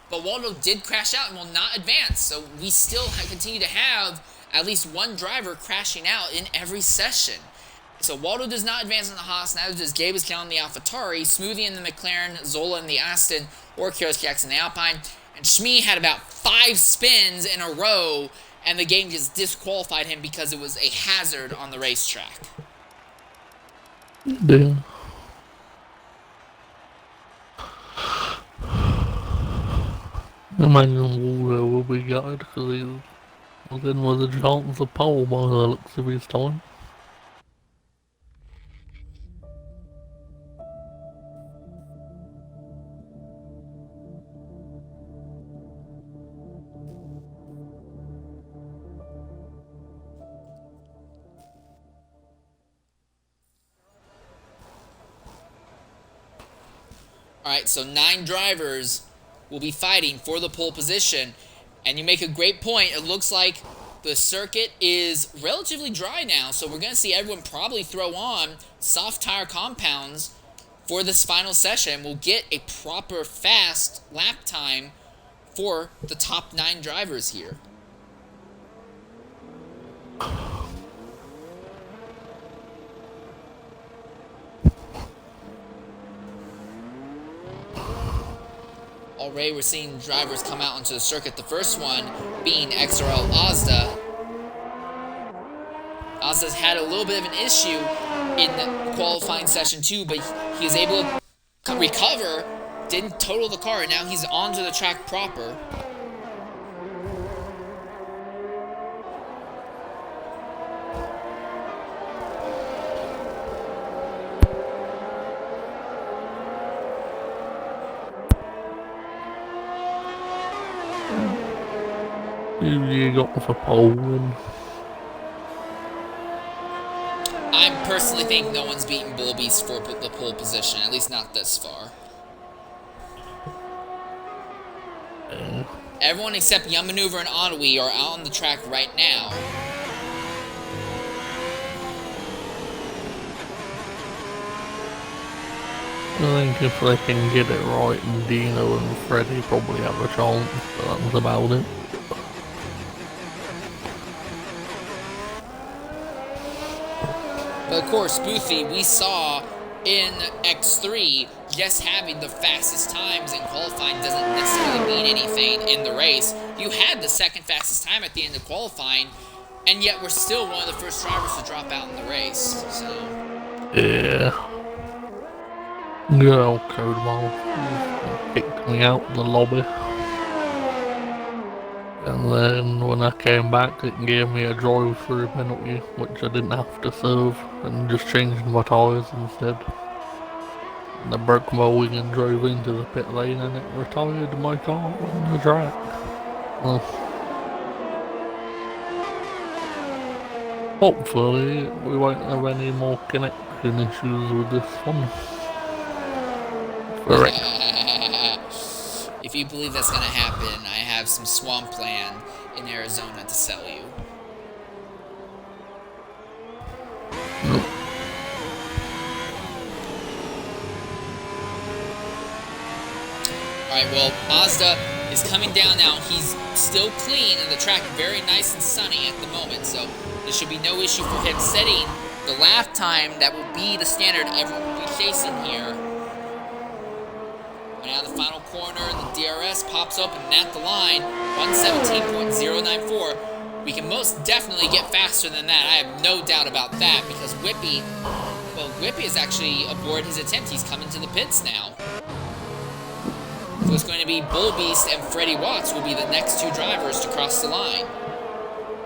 but Waldo did crash out and will not advance. So we still continue to have at least one driver crashing out in every session. So Waldo does not advance in the Haas, neither does Gabe Iscallen in the AlphaTauri, Smoothie in the McLaren, Zola in the Aston, or Kioskiax in the Alpine. And Shmee had about 5 spins in a row, and the game just disqualified him because it was a hazard on the racetrack. Damn. Imagine Waldo will be gutted because he was in with a chance of pole by the looks of his time. Alright, so 9 drivers will be fighting for the pole position. And you make a great point. It looks like the circuit is relatively dry now, so we're going to see everyone probably throw on soft tire compounds for this final session. We'll get a proper fast lap time for the top 9 drivers here. Already we're seeing drivers come out onto the circuit. The first one being XRL Ozda. Ozda's had a little bit of an issue in qualifying session 2, but he was able to recover, didn't total the car, and now he's onto the track proper. Who you got for pole then? I personally think no one's beaten Bullbeast for the pole position, at least not this far. Everyone except Maneuver and Otway are out on the track right now. I think if they can get it right, Dino and Freddy probably have a chance, but that's about it. But of course, Boothie, we saw in X3, just having the fastest times in qualifying doesn't necessarily mean anything in the race. You had the second fastest time at the end of qualifying, and yet we're still one of the first drivers to drop out in the race, so... Yeah. Good old code model. Kicked me out in the lobby. And then when I came back, it gave me a drive-through penalty, which I didn't have to serve, and just changed my tyres instead. And I broke my wing and drove into the pit lane, and it retired my car on the track. Well, hopefully we won't have any more connection issues with this one. Correct. If you believe that's gonna happen, I have some swampland in Arizona to sell you. Nope. Alright, well, Mazda is coming down now. He's still clean and the track very nice and sunny at the moment, so there should be no issue for him setting the lap time that will be the standard everyone will be chasing here. And now the final corner, the DRS pops open and at the line, 117.094. We can most definitely get faster than that. I have no doubt about that because Whippy is actually aboard his attempt. He's coming to the pits now. So it's going to be Bull Beast and Freddy Watts will be the next two drivers to cross the line.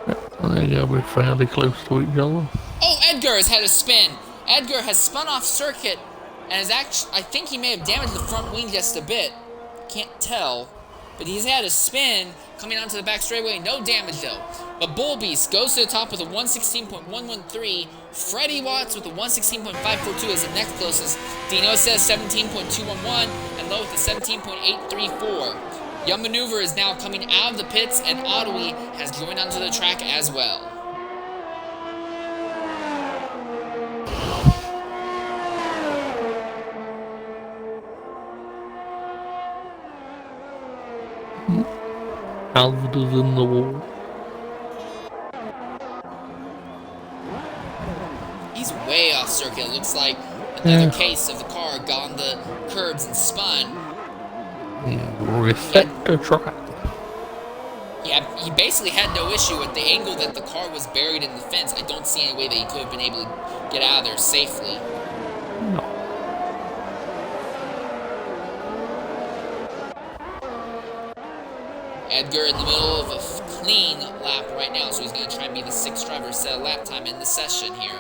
They're going to be fairly close to each other. Oh, Edgar has had a spin. Edgar has spun off circuit and has actually, I think he may have damaged the front wing just a bit. Can't tell. But he's had a spin coming onto the back straightaway. No damage though. But Bull Beast goes to the top with a 116.113. Freddy Watts with a 116.542 is the next closest. Dino says 17.211 and Low with a 17.834. Young Maneuver is now coming out of the pits and Ottawi has joined onto the track as well. Hazardous in the wall. He's way off circuit. It looks like another case of the car gone the curbs and spun. Reset the track. Yeah, he basically had no issue with the angle that the car was buried in the fence. I don't see any way that he could have been able to get out of there safely. No. Edgar in the middle of a clean lap right now, so he's going to try and be the sixth driver to set a lap time in the session here.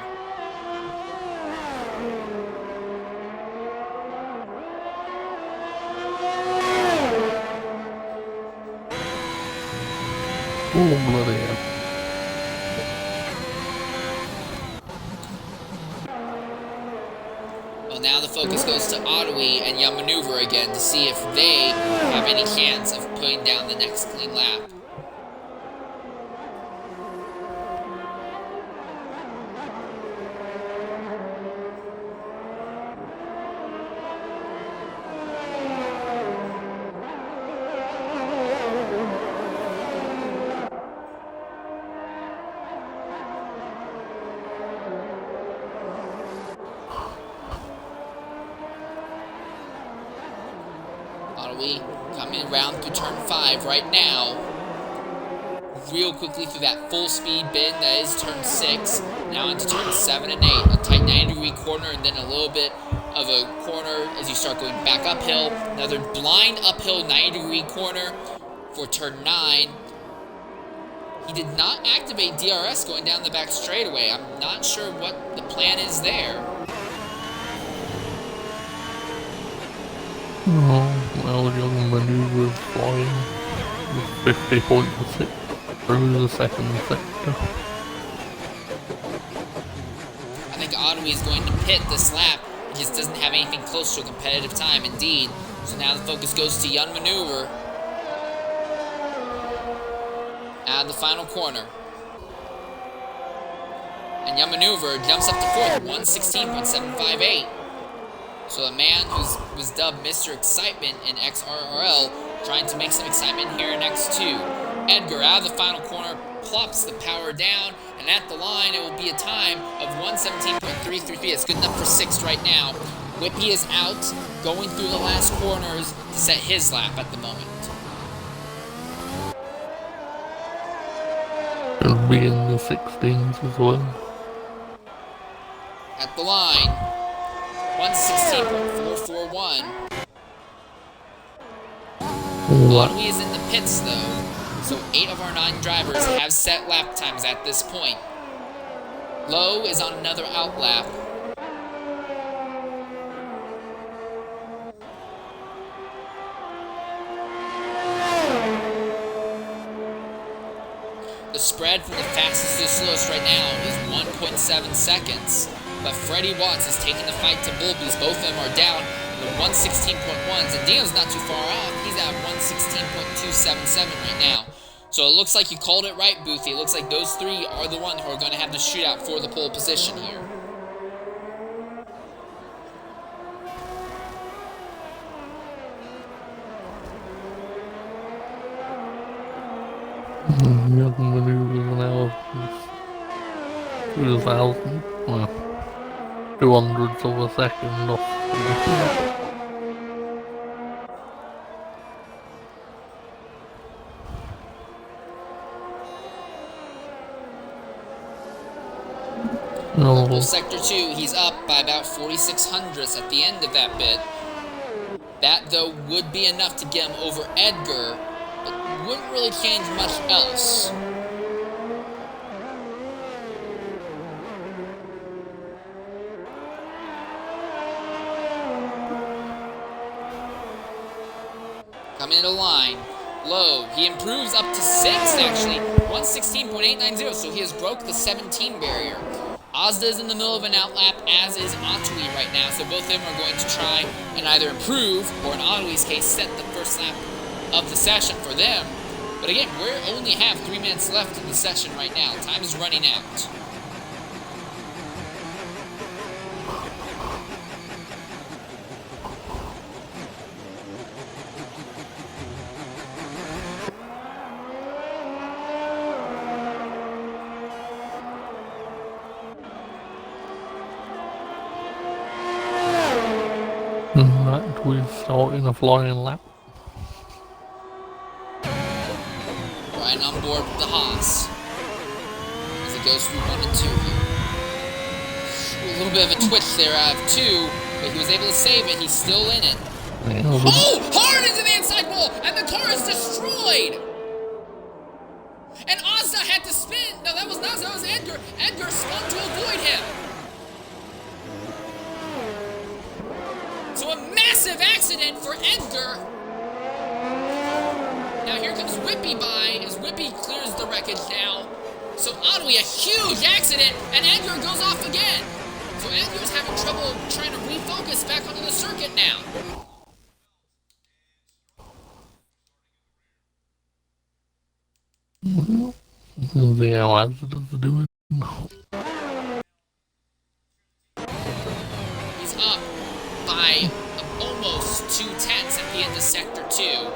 Oh, bloody hell. Well, now the focus goes to Ottawi and Young Maneuver again to see if they have any chance of putting down the next clean lap. Ottawi coming around through turn 5 right now. Real quickly through that full speed bend that is turn 6. Now into turn 7 and 8. A tight 90-degree corner and then a little bit of a corner as you start going back uphill. Another blind uphill 90-degree corner for turn 9. He did not activate DRS going down the back straightaway. I'm not sure what the plan is there. Oh, well, Young Maneuver flying with 50.6 through the second sector. I think Ottawi is going to pit this lap. He just doesn't have anything close to a competitive time indeed. So now the focus goes to Young Maneuver. Out of the final corner. And Young Maneuver jumps up to 4th, 116.758. So a man who was dubbed Mr. Excitement in XRRL trying to make some excitement here in X2. Edgar out of the final corner plops the power down, and at the line it will be a time of 117.333. It's good enough for 6th right now. Whippy is out, going through the last corners to set his lap at the moment. It'll be in the 16s as well. At the line, 116.441. Ottawi is in the pits though, so 8 of our 9 drivers have set lap times at this point. Low is on another out lap. The spread from the fastest to the slowest right now is 1.7 seconds. But Freddy Watts is taking the fight to Bull Beast. Both of them are down in the 116.1s. And Dino's not too far off. He's at 116.277 right now. So it looks like you called it right, Boothie. It looks like those 3 are the ones who are going to have the shootout for the pole position here. Young maneuvers now 2,000, well, 200ths of a second off. Purple Sector 2, he's up by about 4,600ths at the end of that bit. That, though, would be enough to get him over Edgar, but wouldn't really change much else. Coming into line, low. He improves up to 6, actually. 116.890, so he has broke the 17 barrier. Ozda is in the middle of an outlap, as is Otui right now, so both of them are going to try and either improve, or in Otui's case, set the first lap of the session for them. But again, we only have 3 minutes left in the session right now. Time is running out. That we've started a flying lap. Right on board with the Haas as it goes through 1 and 2 here. A little bit of a twitch there out of 2, but he was able to save it. He's still in it. Oh! Hard into the inside wall, and the car is destroyed! And Ozda had to spin. No, that was not. That was Edgar. Edgar spun to avoid him. So a massive accident for Edgar. Now here comes Whippy by, as Whippy clears the wreckage now. So Otui, a huge accident, and Edgar goes off again. So Edgar's having trouble trying to refocus back onto the circuit now. See how Ozda's doing. He's up by almost 2/10 at the end of Sector 2.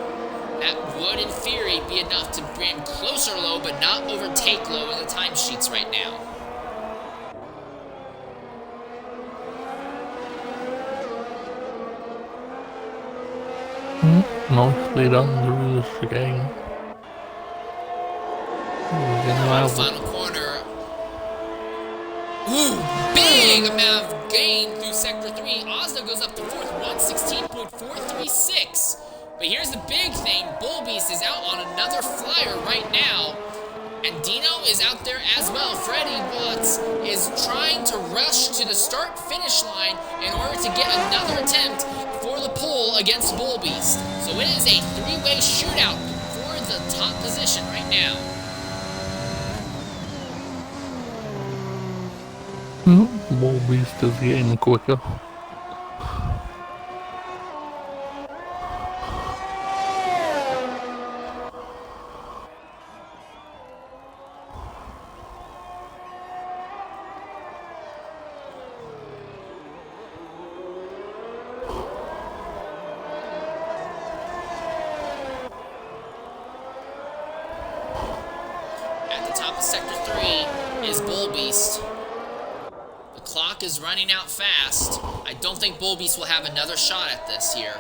That would, in theory, be enough to bring him closer low, but not overtake low in the timesheets right now. Nicely done through the chicane. Final corner. Ooh, big amount of gain through Sector 3. Ozda goes up to 4th, 116.436. But here's the big thing. Bullbeast is out on another flyer right now. And Dino is out there as well. Freddy Watts is trying to rush to the start-finish line in order to get another attempt for the pole against Bullbeast. So it is a 3-way shootout for the top position right now. Bullbeast is getting quicker. At the top of Sector 3 is Bullbeast. The clock is running out fast. I don't think Bullbeast will have another shot at this here.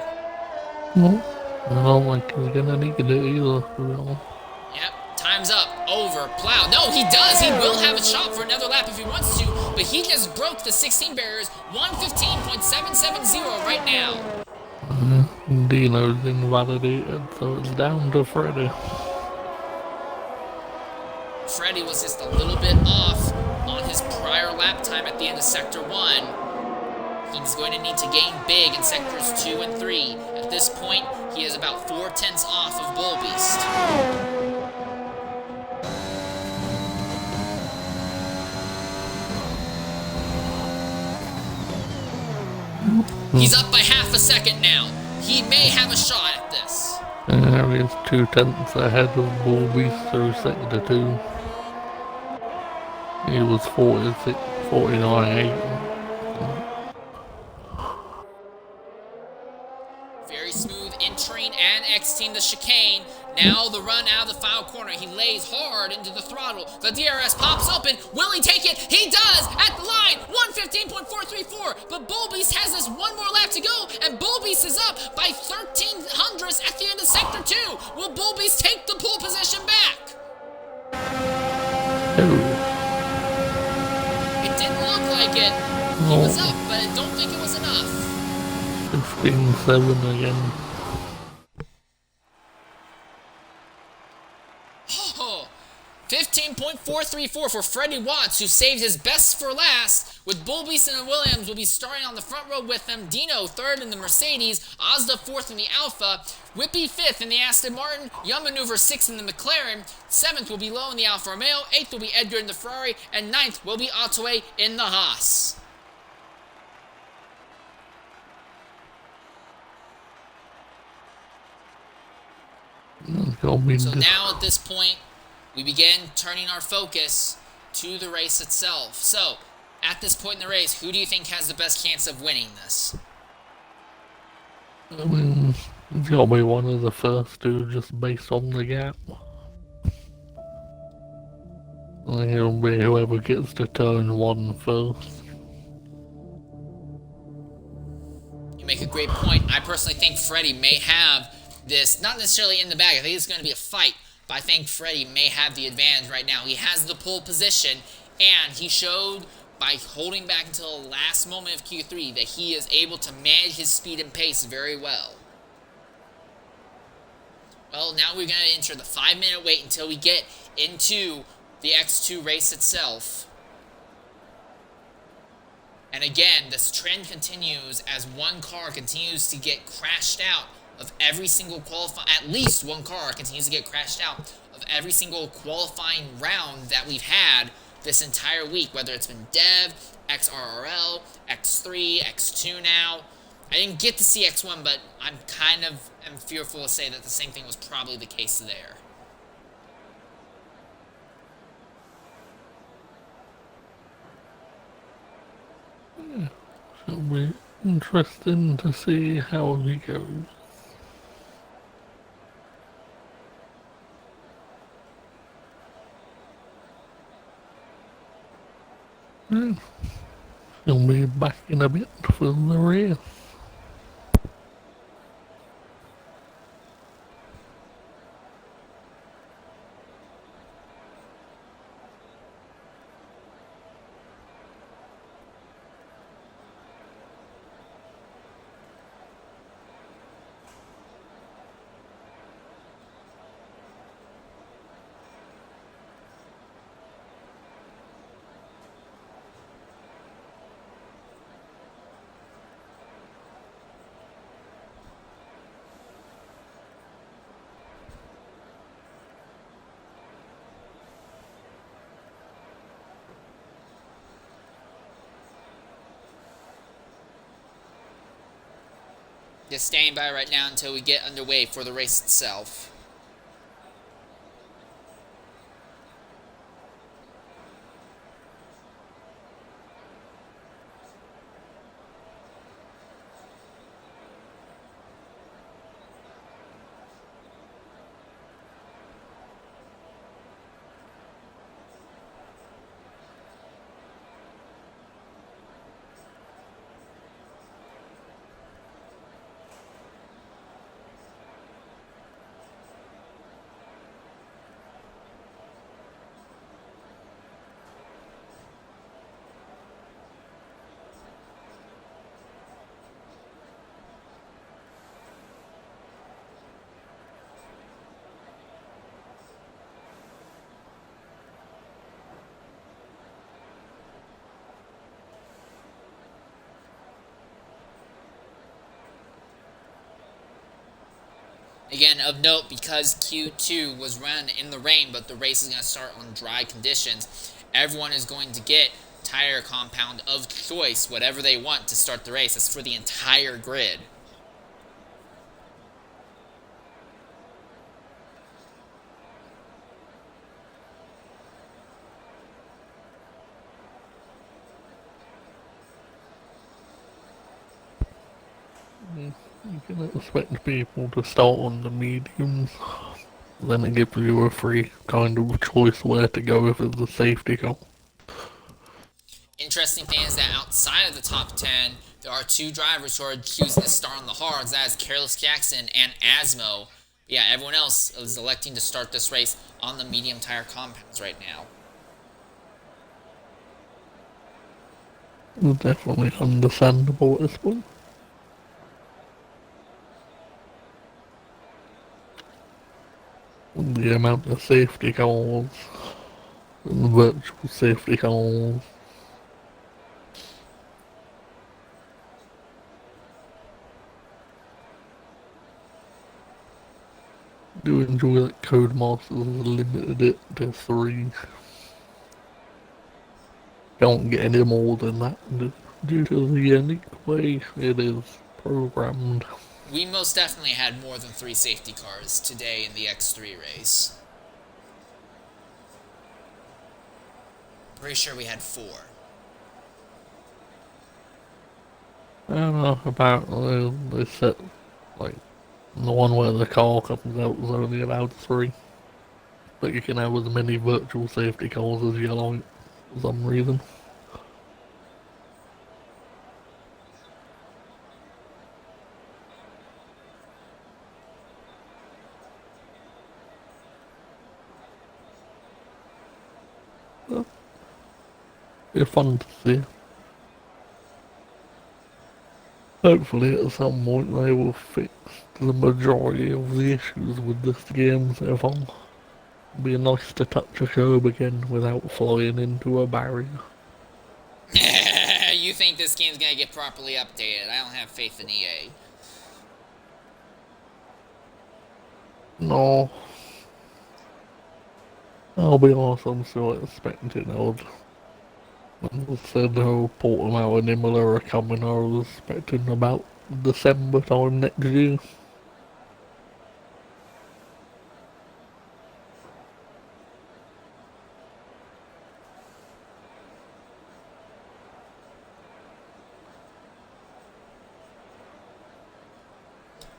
No, I don't think he's gonna need it either. Yep, time's up. Over. Plow. No, he does. He will have a shot for another lap if he wants to, but he just broke the 16 barriers. 115.770 right now. Dino's invalidated, so it's down to Freddy. Freddy was just a little bit off on his prior lap time at the end of Sector 1. He's going to need to gain big in Sectors 2 and 3. At this point, he is about 4/10 off of Bullbeast. He's up by half a second now. He may have a shot at this. There he is 2/10 ahead of Bullbeast through Sector 2. He was 46, 49.8. Very smooth entering and exiting the chicane. Now the run out of the final corner. He lays hard into the throttle. The DRS pops open. Will he take it? He does! At the line! 1:15.434. But Bullbeast has this one more lap to go, and Bullbeast is up by 13 hundredths at the end of Sector 2. Will Bullbeast take the pole position back? It didn't look like it. He was up, but I don't think it was enough. 15-7 again. Oh, 15.434 for Freddy Watts, who saved his best for last, with Bullbeast and Williams will be starting on the front row with him. Dino third in the Mercedes, Ozda fourth in the Alfa, Whippy fifth in the Aston Martin, Young Maneuver sixth in the McLaren, seventh will be Lowe in the Alfa Romeo, eighth will be Edgar in the Ferrari, and ninth will be Ottaway in the Haas. So now at this point, we begin turning our focus to the race itself. So, at this point in the race, who do you think has the best chance of winning this? I mean, it's got to be one of the first two, just based on the gap. I think it'll be whoever gets to turn one first. You make a great point. I personally think Freddy may have this, not necessarily in the bag. I think it's going to be a fight, but I think Freddy may have the advantage right now. He has the pole position, and he showed by holding back until the last moment of Q3 that he is able to manage his speed and pace very well. Well, now we're going to enter the 5-minute wait until we get into the X2 race itself. And again, this trend continues as one car continues to get crashed out of every single at least one car continues to get crashed out of every single qualifying round that we've had this entire week, whether it's been Dev, XRRL, X3, X2 now. I didn't get to see X1, but I'm kind of am fearful to say that the same thing was probably the case there. It'll be interesting to see how he goes. He'll be back in a bit for the race. Just staying by right now until we get underway for the race itself. Again, of note, because Q2 was run in the rain, but the race is going to start on dry conditions, everyone is going to get tire compound of choice, whatever they want to start the race. It's for the entire grid. You can expect people to start on the mediums. then it gives you a free kind of choice where to go if it's a safety car. Interesting thing is that outside of the top 10, there are 2 drivers who are choosing to start on the hards. That is Careless Jackson and Asmo. Yeah, everyone else is electing to start this race on the medium tire compounds right now. It's definitely understandable at this point. The amount of safety cars and virtual safety cars. Do enjoy that Codemasters limited it to 3. Can't get any more than that due to the unique way it is programmed. We most definitely had more than 3 safety cars today in the X3 race. Pretty sure we had 4. I don't know about they set like the one where the car comes out is only allowed 3, but you can have as many virtual safety cars as you like for some reason. It's fun to see. Hopefully at some point they will fix the majority of the issues with this game so far. It'd be nice to touch a curb again without flying into a barrier. You think this game's gonna get properly updated? I don't have faith in EA. No. I'll be honest, I'm still expecting odd. When they said they'll port them out in Imola are coming, I was expecting about December time next year.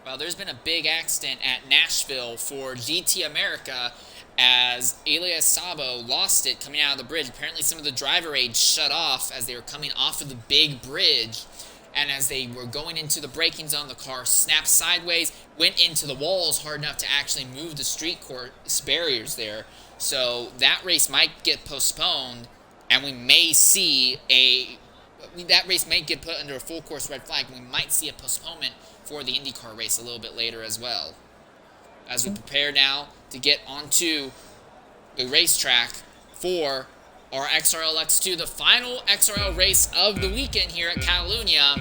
Well, there's been a big accident at Nashville for GT America as Elias Sabo lost it coming out of the bridge. Apparently some of the driver aid shut off as they were coming off of the big bridge. And as they were going into the braking zone, the car snapped sideways, went into the walls hard enough to actually move the street course barriers there. So that race might get postponed, and we may see that race may get put under a full course red flag. We might see a postponement for the IndyCar race a little bit later as well. As we prepare now to get onto the racetrack for our XRL X2, the final XRL race of the weekend here at Catalunya.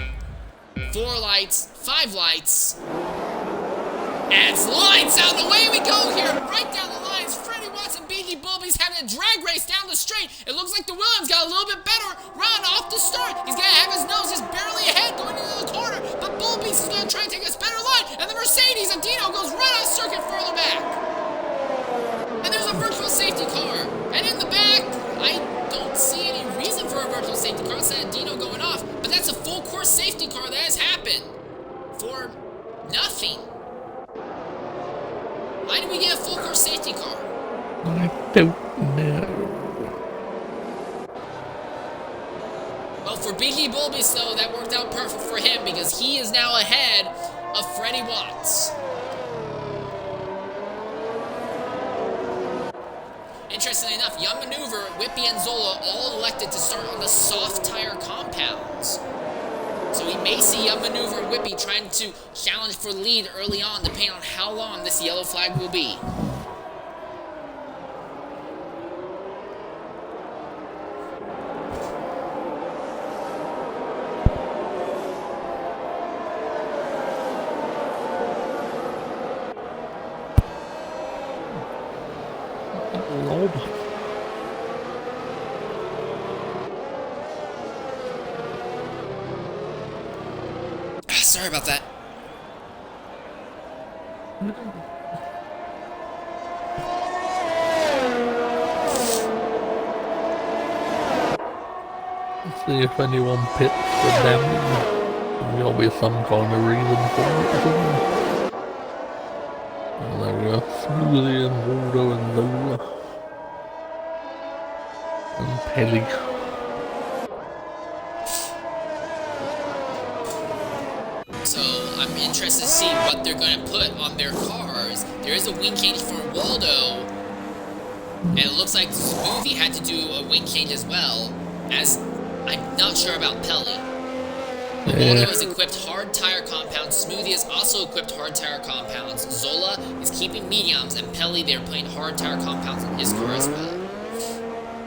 4 lights, 5 lights, and it's lights out. Away we go here, right down the lines. Freddy Watts and BG Bulby's having a drag race down the straight. It looks like the Williams got a little bit better run off the start. He's going to have his nose just barely ahead going into the corner, but Bulby's is going to try and take a better line, and the Mercedes of Dino goes right off circuit further back. And there's a virtual safety car, and in the back, I don't see any reason for a virtual safety car instead of Dino going off, but that's a full course safety car that has happened for nothing. Why did we get a full course safety car? I don't know. Well, for BG Bulbis, though, that worked out perfect for him because he is now ahead of Freddy Watts. Interestingly enough, Young Maneuver, Whippy, and Zola all elected to start on the soft tire compounds. So we may see Young Maneuver and Whippy trying to challenge for the lead early on, depending on how long this yellow flag will be. Lord. Sorry about that. Let's see if anyone pits for damage. There'll be some kind of reason for it, isn't there? And there we go. Smoothie and Waldo and Lola. And Pelly. So I'm interested to see what they're going to put on their cars. There is a wing change for Waldo, and it looks like Smoothie had to do a wing change as well, as I'm not sure about Pelly. But Waldo is equipped hard tire compounds, Smoothie is also equipped hard tire compounds, Zola is keeping mediums, and Pelly, they're putting hard tire compounds in his car as well.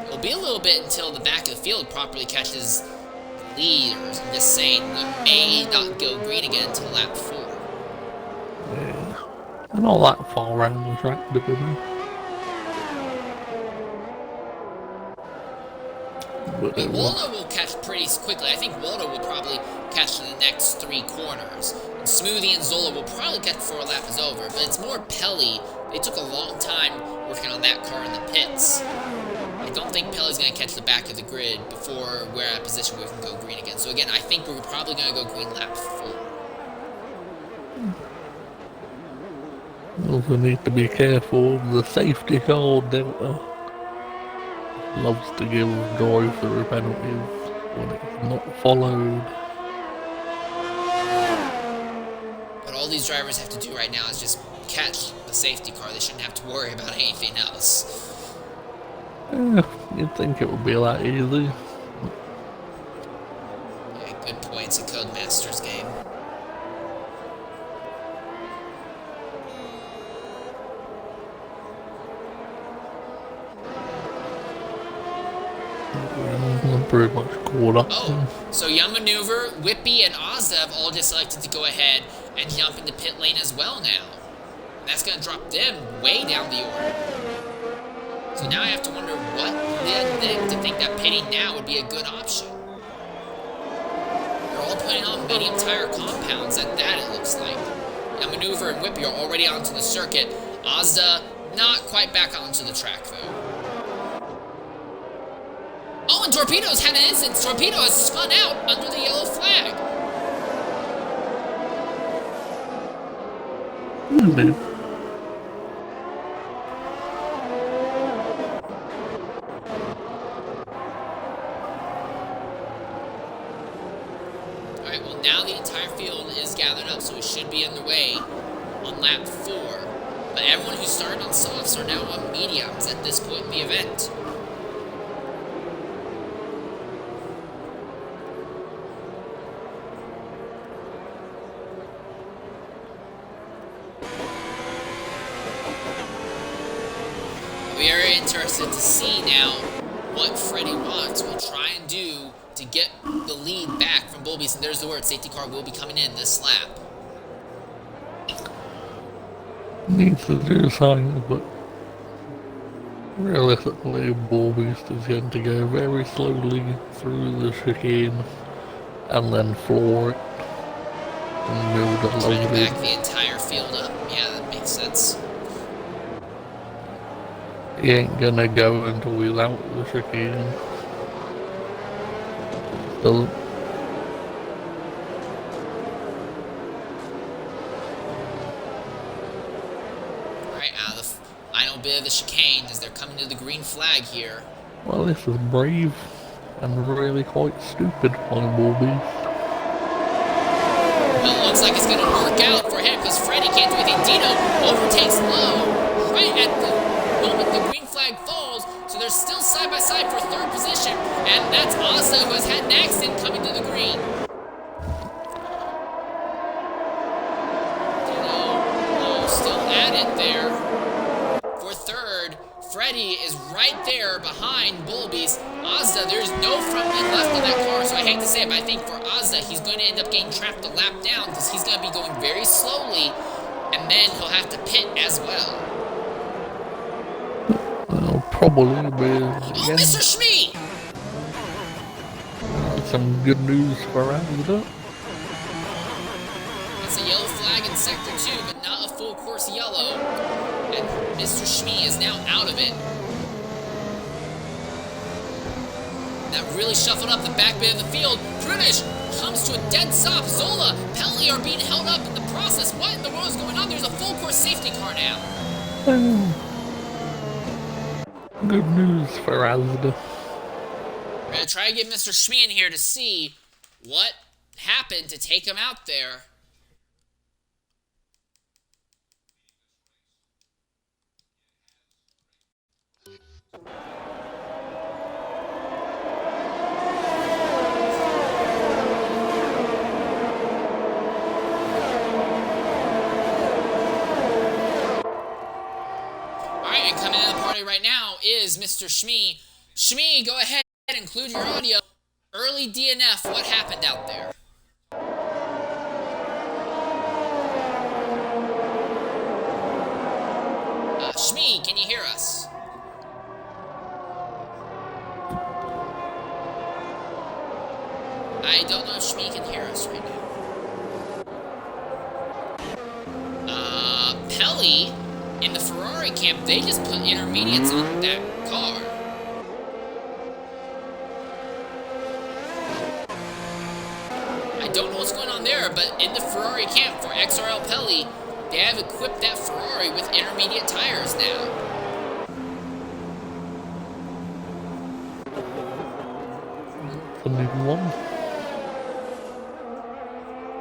It'll be a little bit until the back of the field properly catches the lead, or I'm just saying, we may not go green again until lap 4. Yeah. They're not that far around the track, to be fair. But Waldo will catch pretty quickly. I think Waldo will probably catch in the next 3 corners. And Smoothie and Zola will probably catch before a lap is over. But it's more Pelly. They took a long time working on that car in the pits. I don't think Pelly's going to catch the back of the grid before we're at a position where we can go green again. So again, I think we're probably going to go green lap 4. Also need to be careful of the safety car Delta. Loves to give drive-through penalties when it's not followed. But all these drivers have to do right now is just catch the safety car. They shouldn't have to worry about anything else. Yeah, you'd think it would be that easy. Yeah, good point. It's a Codemasters game. I'm pretty much caught up. Oh, so Young Maneuver, Whippy, and Ozza have all decided to go ahead and jump into pit lane as well now. And that's going to drop them way down the order. So now I have to wonder what led them to think that pitting now would be a good option. They're all putting on medium tire compounds at that, it looks like. Young Maneuver and Whippy are already onto the circuit. Ozza not quite back onto the track, though. Oh, and Torpedo's had an incident. Torpedo has spun out under the yellow flag. Alright, well now the entire field is gathered up, so we should be underway on lap 4. But everyone who started on softs are now on mediums at this point in the event. We are interested to see now what Freddy Watts will try and do to get the lead back from Bullbeast. And there's the word, safety car will be coming in this lap. Needs to do something, but realistically, Bullbeast is going to go very slowly through the chicane and then floor it and build a Trying to loaded. back the entire field up. Yeah, that makes sense. He ain't gonna go until he's out of the chicane. Doesn't. Alright, out of the final bit of the chicane as they're coming to the green flag here. Well, this is brave and really quite stupid on Bullbeast. Well, it looks like it's going to work out for him because Freddy can't do anything. Dino overtakes Low right at the moment the green flag falls. So they're still side by side for 3rd position. And that's Ozza who has had an accident coming to the green. Dino still at it there. For 3rd, Freddy is right there behind Bullbeast. Ozza, there's no front wheel left on that car, so I hate to say it, but I think for Ozza, he's going to end up getting trapped a lap down because he's going to be going very slowly, and then he'll have to pit as well. Well, probably be Oh, again. Mr. Shmee! Some good news for Ozza. It's a yellow flag in Sector 2, but not a full course yellow. And Mr. Shmee is now out of it. That really shuffled up the back bit of the field. British comes to a dead stop. Zola, Pelly are being held up in the process. What in the world is going on? There's a full course safety car now. Good news for Asda. We're gonna try to get Mr. Schmee in here to see what happened to take him out there. Alright, and coming in the party right now is Mr. Schmee. Schmee, go ahead and include your audio. Early DNF, what happened out there? Schmee, can you hear us? I don't know if Schmee can hear us right now. Pelly, in the Ferrari camp, they just put intermediates on that car. I don't know what's going on there, but in the Ferrari camp for XRL Pelly, they have equipped that Ferrari with intermediate tires now. The new one.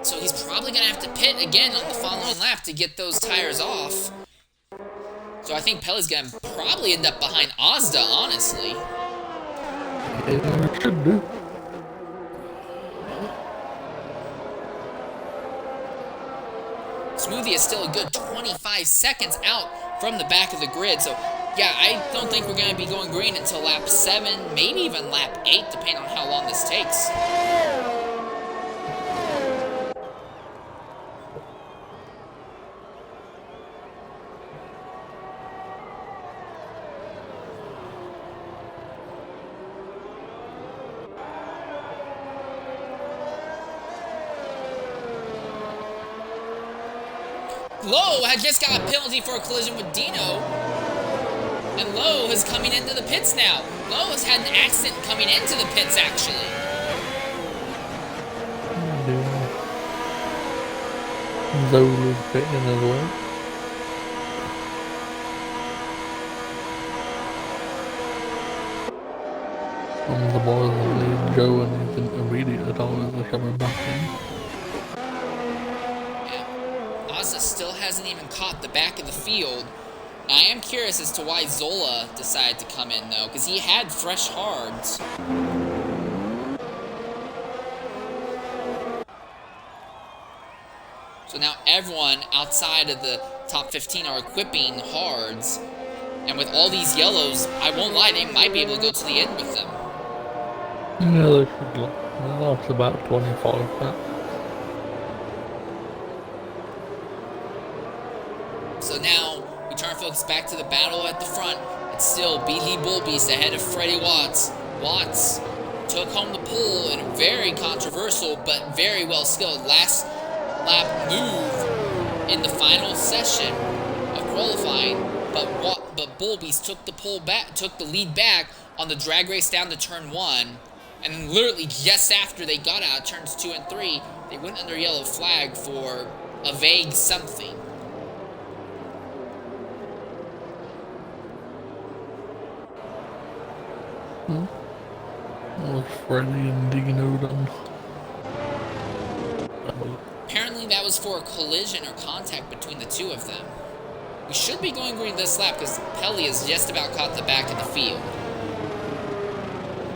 So he's probably going to have to pit again on the following lap to get those tires off. So I think Pelly's going to probably end up behind Asda, honestly. Yeah, it should do. Smoothie is still a good 25 seconds out from the back of the grid. So, yeah, I don't think we're going to be going green until lap 7, maybe even lap 8, depending on how long this takes. Lowe had just got a penalty for a collision with Dino. And Lowe is coming into the pits now. Lowe has had an accident coming into the pits, actually. Zola's pitting as well. And the boys will leave Joe and his intermediate tires are coming back in. Ozza still hasn't even caught the back of the field. I am curious as to why Zola decided to come in, though, because he had fresh hards. So now everyone outside of the top 15 are equipping hards. And with all these yellows, I won't lie, they might be able to go to the end with them. Yeah, they should last about 25 laps. So now, we turn focus back to the battle at the front. It's still BD Bullbeast ahead of Freddy Watts. Watts took home the pole in a very controversial but very well skilled last lap move in the final session of qualifying. But Bullbeast took the lead back on the drag race down to turn 1. And then literally just after they got out of turns 2 and 3, they went under yellow flag for a vague something. Was Freddy and Dino done? Apparently that was for a collision or contact between the two of them. We should be going green this lap because Pelly has just about caught the back of the field.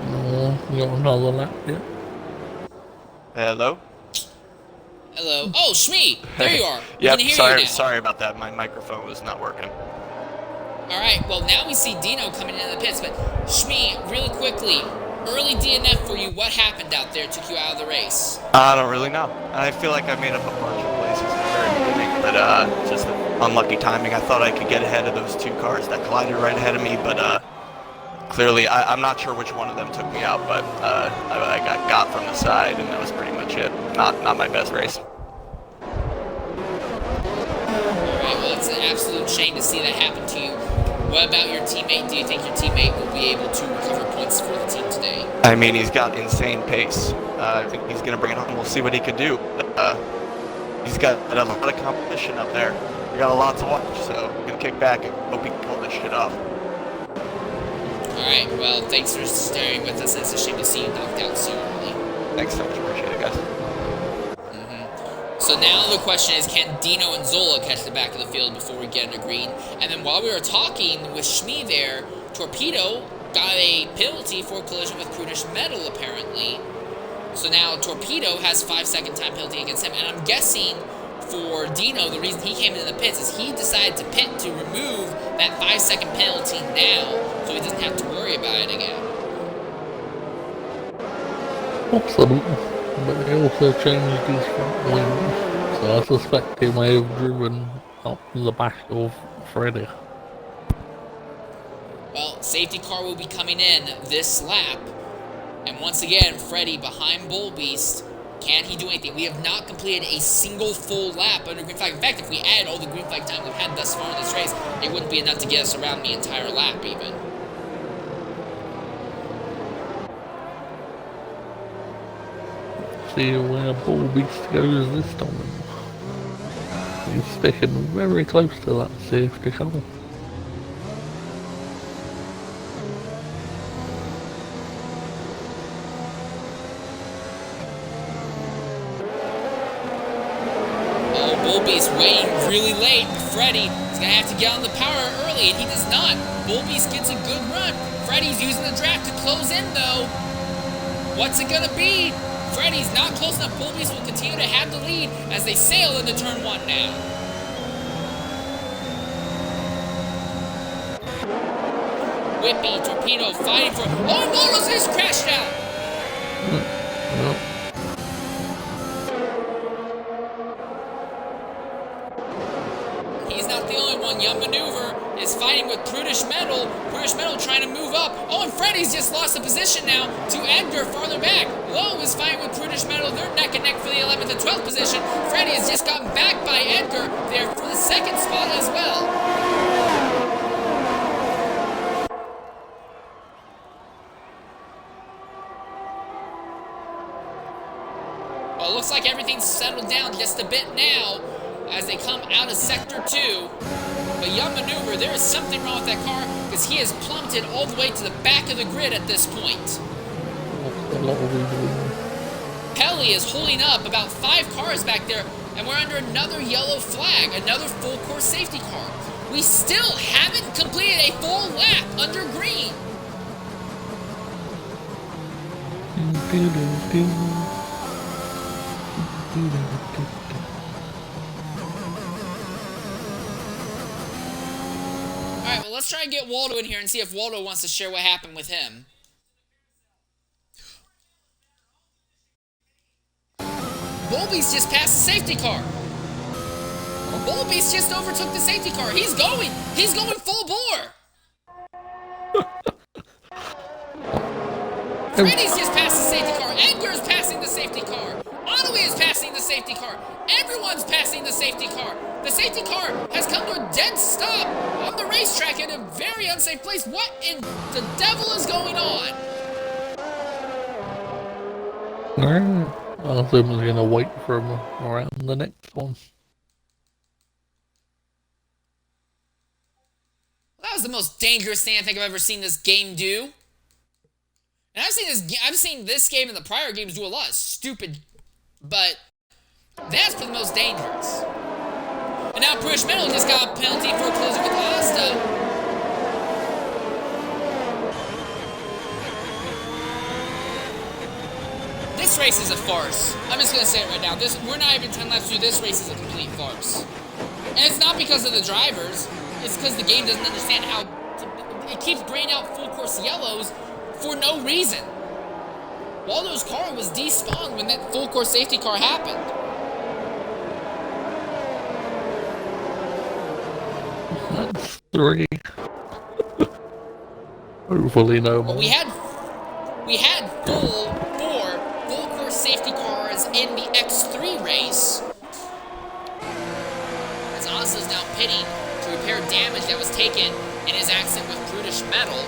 No, you got another lap yet? Hello? Hello. Oh, Shmee! There you are. We Yep, can hear you now. sorry about that. My microphone was not working. Alright, well now we see Dino coming into the pits, but Shmee, really quickly, early DNF for you, what happened out there took you out of the race? I don't really know. I feel like I made up a bunch of places in the very beginning, but just unlucky timing. I thought I could get ahead of those two cars that collided right ahead of me, but clearly I'm not sure which one of them took me out, but I got from the side, and that was pretty much it. Not my best race. Alright, well it's an absolute shame to see that happen to you. What about your teammate? Do you think your teammate will be able to recover points for the team today? I mean, he's got insane pace. I think he's going to bring it home. We'll see what he can do. He's got a lot of competition up there. We got a lot to watch, so we're gonna kick back and hope we can pull this shit off. Alright, well, thanks for staying with us. It's a shame to see you knocked out so early. Thanks so much, appreciate it, guys. So now the question is, can Dino and Zola catch the back of the field before we get into green? And then while we were talking with Shmee there, Torpedo got a penalty for collision with Prudish Metal, apparently. So now Torpedo has 5-second time penalty against him. And I'm guessing for Dino, the reason he came into the pits is he decided to pit to remove that 5-second penalty now, so he doesn't have to worry about it again. Absolutely. But he also changed his front wing, so I suspect he may have driven up the back of Freddy. Well, safety car will be coming in this lap. And once again, Freddy behind Bull Beast. Can he do anything? We have not completed a single full lap under green flag. In fact, if we add all the green flag time we've had thus far in this race, it wouldn't be enough to get us around the entire lap even. See where Bull Beast goes this time. He's sticking very close to that safety car. Bullbeast waiting really late. Freddy is going to have to get on the power early, and he does not. Bullbeast gets a good run. Freddy's using the draft to close in, though. What's it going to be? Freddy's not close enough. Bullbeast will continue to have the lead as they sail into turn 1 now. Whippy, Torpedo fighting for... Oh, Motos just crashed out! He's not the only one. Young Maneuver is fighting with Prudish Metal. Prudish Metal trying to move up. Oh, and Freddy's just lost the position now to Edgar farther back. Lowe is fighting with Prudish Metal. They're neck and neck for the 11th and 12th position. Freddy has just gotten back by Edgar there for the 2nd spot as well. Well, it looks like everything's settled down just a bit now as they come out of Sector 2. But Young Maneuver, there is something wrong with that car because he has plummeted all the way to the back of the grid at this point. Pelly is holding up about 5 cars back there, and we're under another yellow flag, another full course safety car. We still haven't completed a full lap under green. Alright, well, let's try and get Waldo in here and see if Waldo wants to share what happened with him. Bullbeast just passed the safety car. Bullbeast just overtook the safety car. He's going full bore. Freddy's just passed the safety car. Edgar's passing the safety car. Anui is passing the safety car. Everyone's passing the safety car. The safety car has come to a dead stop on the racetrack in a very unsafe place. What in the devil is going on? I assume he's gonna wait for him around the next one. That was the most dangerous thing I think I've ever seen this game do. And I've seen this game and the prior games do a lot of stupid, but that's the most dangerous. And now Prudish Metal just got a penalty for closing with Asda. This race is a farce. I'm just gonna say it right now. We're not even 10 laps through. This race is a complete farce. And it's not because of the drivers. It's because the game doesn't understand how it keeps graying out full course yellows for no reason. Waldo's car was despawned when that full course safety car happened. That's 3. Hopefully no more. Well, we had 4 full course safety cars in the X3 race. As Asa is now pitting to repair damage that was taken in his accident with Prudish Metal.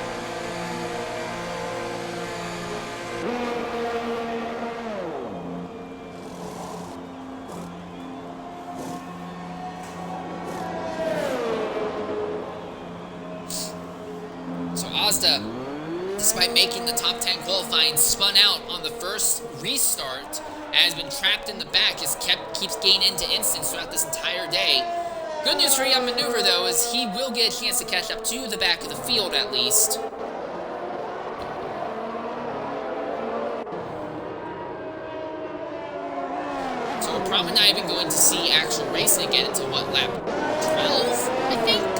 Mazda, despite making the top 10 qualifying, spun out on the first restart, and has been trapped in the back, keeps gaining into instance throughout this entire day. Good news for Young Maneuver, though, is he will get a chance to catch up to the back of the field, at least. So we're probably not even going to see actual racing again until, what, lap 12, I think?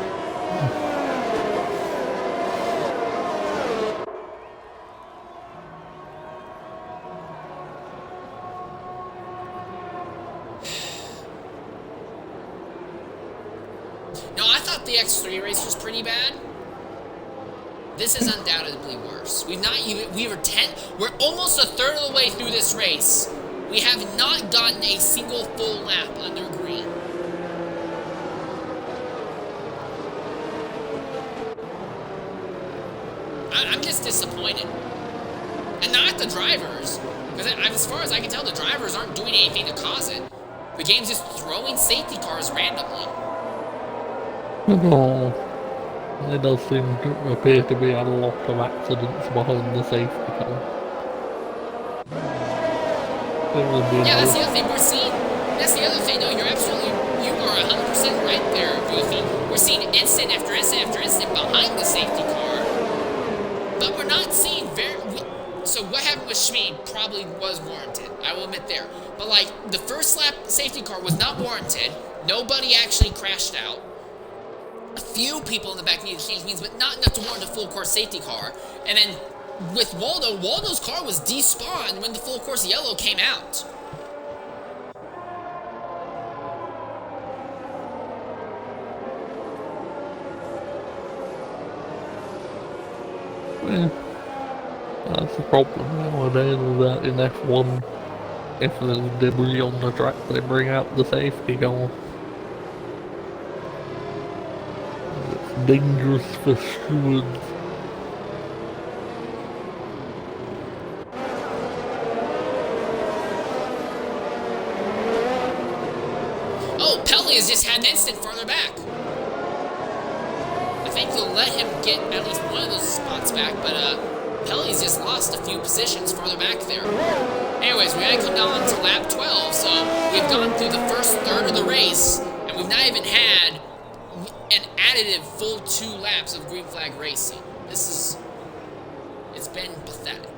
No, I thought the X3 race was pretty bad. This is undoubtedly worse. We're almost a third of the way through this race. We have not gotten a single full lap under green. I'm just disappointed. And not the drivers. Because as far as I can tell, the drivers aren't doing anything to cause it. The game's just throwing safety cars randomly. No, there does seem to appear to be a lot of accidents behind the safety car. Yeah, that's the other thing we're seeing. That's the other thing, though. You are 100% right there, Goofy. We're seeing incident after incident after incident behind the safety car, but we're not seeing so what happened with Schmid probably was warranted. I will admit there, but like the first lap safety car was not warranted. Nobody actually crashed out. A few people in the back needed to change means, but not enough to warrant a full course safety car. And then with Waldo's car was despawned when the full course yellow came out. Yeah, that's the problem nowadays, is that in F1, if there's debris on the track, they bring out the safety car. It's dangerous for stewards. Oh, Pelly has just had an instant further back. I think they'll let him get at least one of those spots back, but Pelly's just lost a few positions further back there. Anyways, we gotta come down to lap 12, so we've gone through the first third of the race, and we've not even had an additive full 2 laps of green flag racing. It's been pathetic.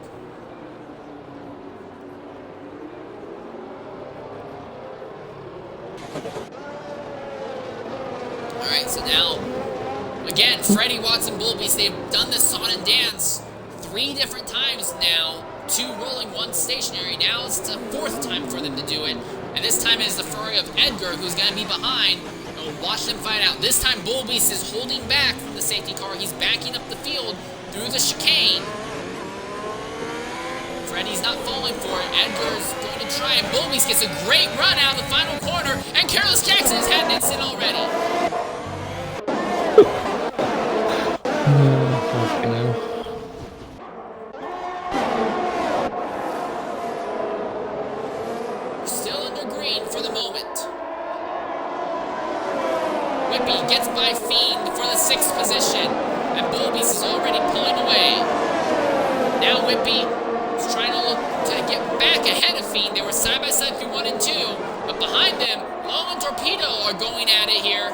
Alright, so now, again, Freddy Watts and Bullbeast, they've done this song and dance 3 different times now. 2 rolling, 1 stationary. Now it's the 4th time for them to do it. And this time it is the fury of Edgar who's going to be behind. And we'll watch them fight out. This time Bullbeast is holding back from the safety car. He's backing up the field through the chicane. Freddy's not falling for it. Edgar's going to try, and Bullbeast gets a great run out of the final corner. And Careless Jackson has had an incident already. Still under green for the moment. Whippy gets by Fiend for the 6th position, and Bullbeast is already pulling away. Now Whippy is trying to look to get back ahead of Fiend. They were side by side through 1 and 2, but behind them, Low and Torpedo are going at it here,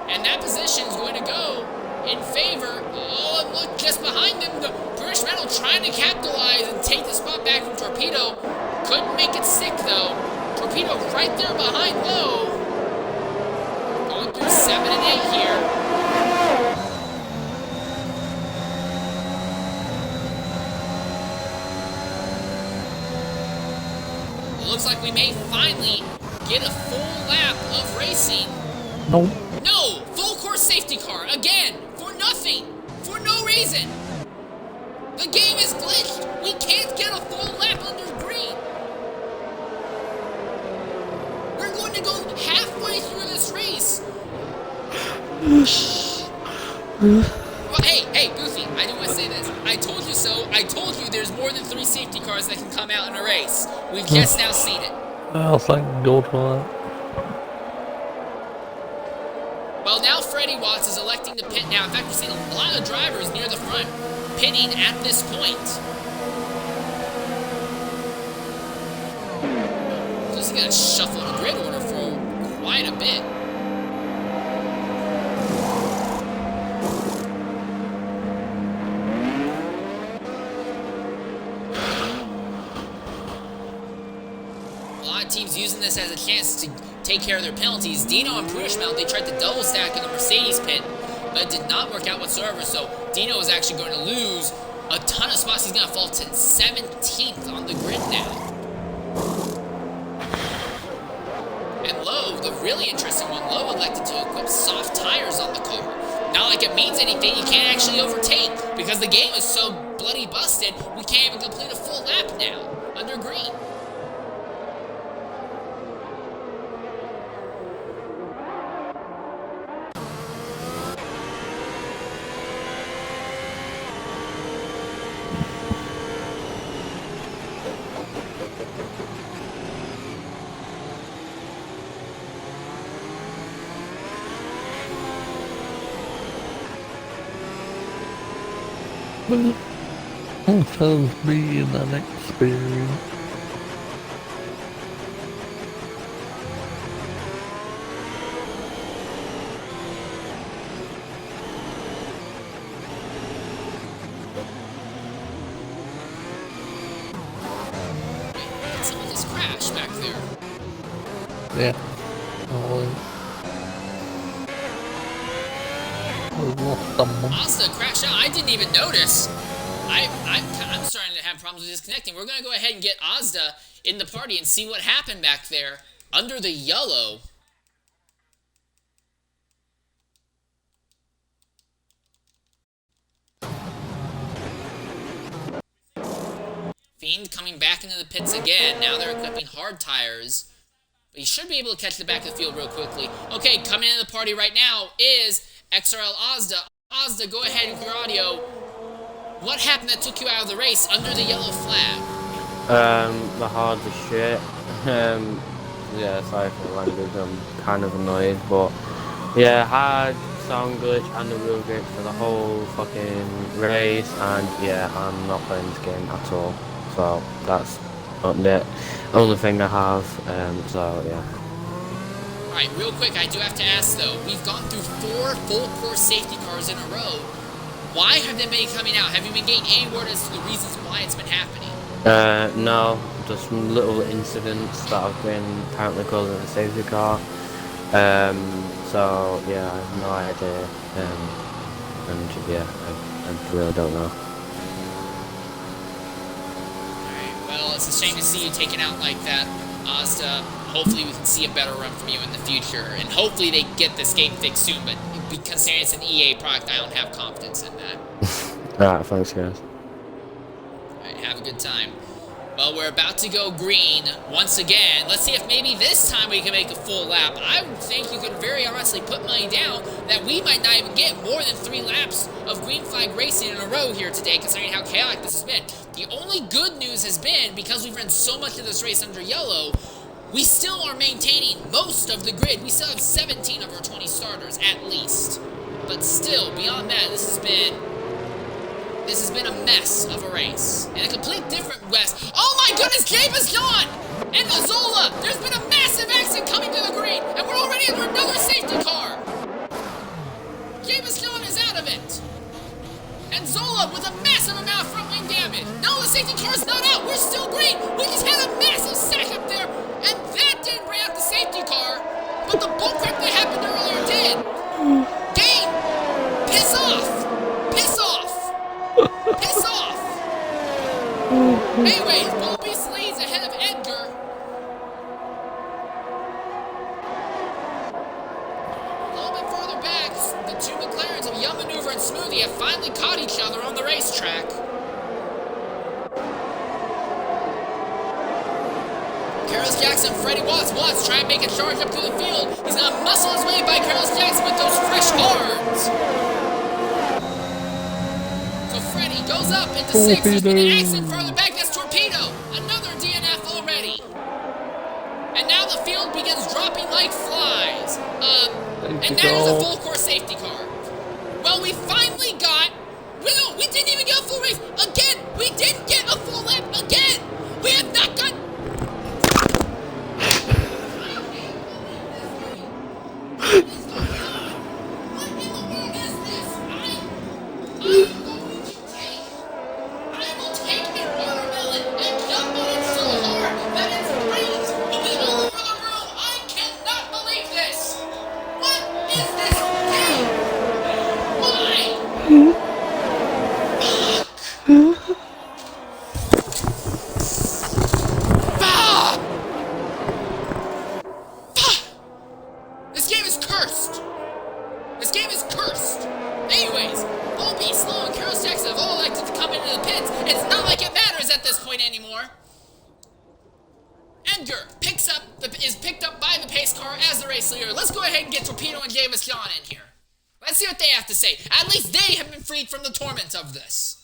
and that position is going to go in favor. Oh, and look, just behind them, the British Metal trying to capitalize and take the spot back from Torpedo. Couldn't make it stick, though. Torpedo right there behind Low. Going through 7 and 8 here. It looks like we may finally get a full lap of racing. No. No! Full course safety car, again! For nothing! For no reason! The game is glitched! We can't get a full lap under green! We're going to go halfway through this race! Well, hey, Goofy, I do want to say this. I told you so. I told you there's more than 3 safety cars that can come out in a race. We've just now seen it. Oh, thank God for that. Well, now now Freddy Watts is electing to pit now. In fact, we've seen a lot of drivers near the front pitting at this point. This is going to shuffle the grid order for quite a bit. A lot of teams using this as a chance to take care of their penalties. Dino and Prix, they tried to double stack in the Mercedes pit, but it did not work out whatsoever. So Dino is actually going to lose a ton of spots. He's going to fall to 17th on the grid now. And Lowe, the really interesting one, Lowe elected to equip soft tires on the car. Not like it means anything, you can't actually overtake, because the game is so bloody busted, we can't even complete a full lap now, under green. But it also being an experience. Someone just crashed back there. Yeah. Oh, I lost someone. Asta crashed out. I didn't even notice. I'm starting to have problems with disconnecting. We're going to go ahead and get Asda in the party and see what happened back there under the yellow. Fiend coming back into the pits again. Now they're equipping hard tires. But he should be able to catch the back of the field real quickly. Okay, coming into the party right now is XRL Asda. Asda, go ahead with your audio. What happened that took you out of the race under the yellow flag? The hard as shit. Yeah, sorry for the language, I'm kind of annoyed, but yeah, hard sound glitch and the wheel grip for the whole fucking race, and yeah, I'm not playing this game at all. So that's the only thing I have, so yeah. Alright, real quick, I do have to ask though, we've gone through 4 full course safety cars in a row. Why have they been coming out? Have you been getting any word as to the reasons why it's been happening? No, just little incidents that have been apparently causing a safety car. So yeah, I have no idea. And yeah, I really don't know. Alright, well, it's a shame to see you taken out like that, Asda. Hopefully we can see a better run from you in the future, and hopefully they get this game fixed soon, but considering it's an EA product, I don't have confidence in that. Alright, thanks guys. Alright, have a good time. Well, we're about to go green once again. Let's see if maybe this time we can make a full lap. I would think you could very honestly put money down that we might not even get more than 3 laps of green flag racing in a row here today, considering how chaotic this has been. The only good news has been, because we've run so much of this race under yellow, we still are maintaining most of the grid. We still have 17 of our 20 starters, at least. But still, beyond that, this has been a mess of a race. And a complete different West. Oh my goodness, Gabe is gone! And Zola! There's been a massive accident coming to the green, and we're already under another safety car! Gabe is out of it! And Zola with a massive amount of front wing damage. No, the safety car's not out. We're still green. We just had a massive sack up there, and that didn't bring out the safety car, but the bullcrap that happened earlier did. Game, piss off. Piss off. Piss off. Anyways, Bull Beast leads ahead of Edgar. A little bit further back, the 2 McLarens of Young Maneuver and Smoothie have finally caught each other on the racetrack. Carlos Jackson, Freddy Watts. Watts trying to make a charge up through the field. He's going to muscle his way by Carlos Jackson with those fresh hards. So Freddy goes up into 6th. There's been an accident further back. That's Torpedo. Another DNF already. And now the field begins dropping like flies. And that is a full course safety car. Well, we finally got... No, we didn't even get a full race. Again, we didn't get a full lap again. We have not got... What in the world is this? I will take a watermelon and jump on it so hard that its brains will be all over the room. I cannot believe this. What is this game? Why? This game is cursed! This game is cursed! Anyways, Volby, Slow, and Carlos Jackson have all elected to come into the pits. It's not like it matters at this point anymore. Edgar is picked up by the pace car as the race leader. Let's go ahead and get Torpedo and Davis John in here. Let's see what they have to say. At least they have been freed from the torment of this.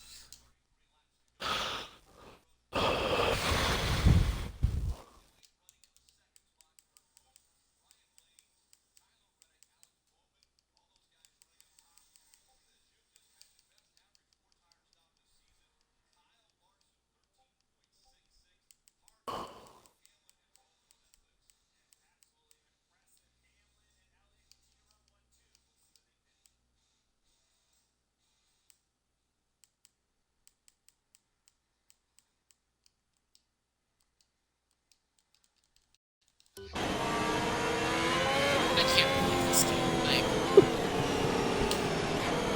I can't believe this game.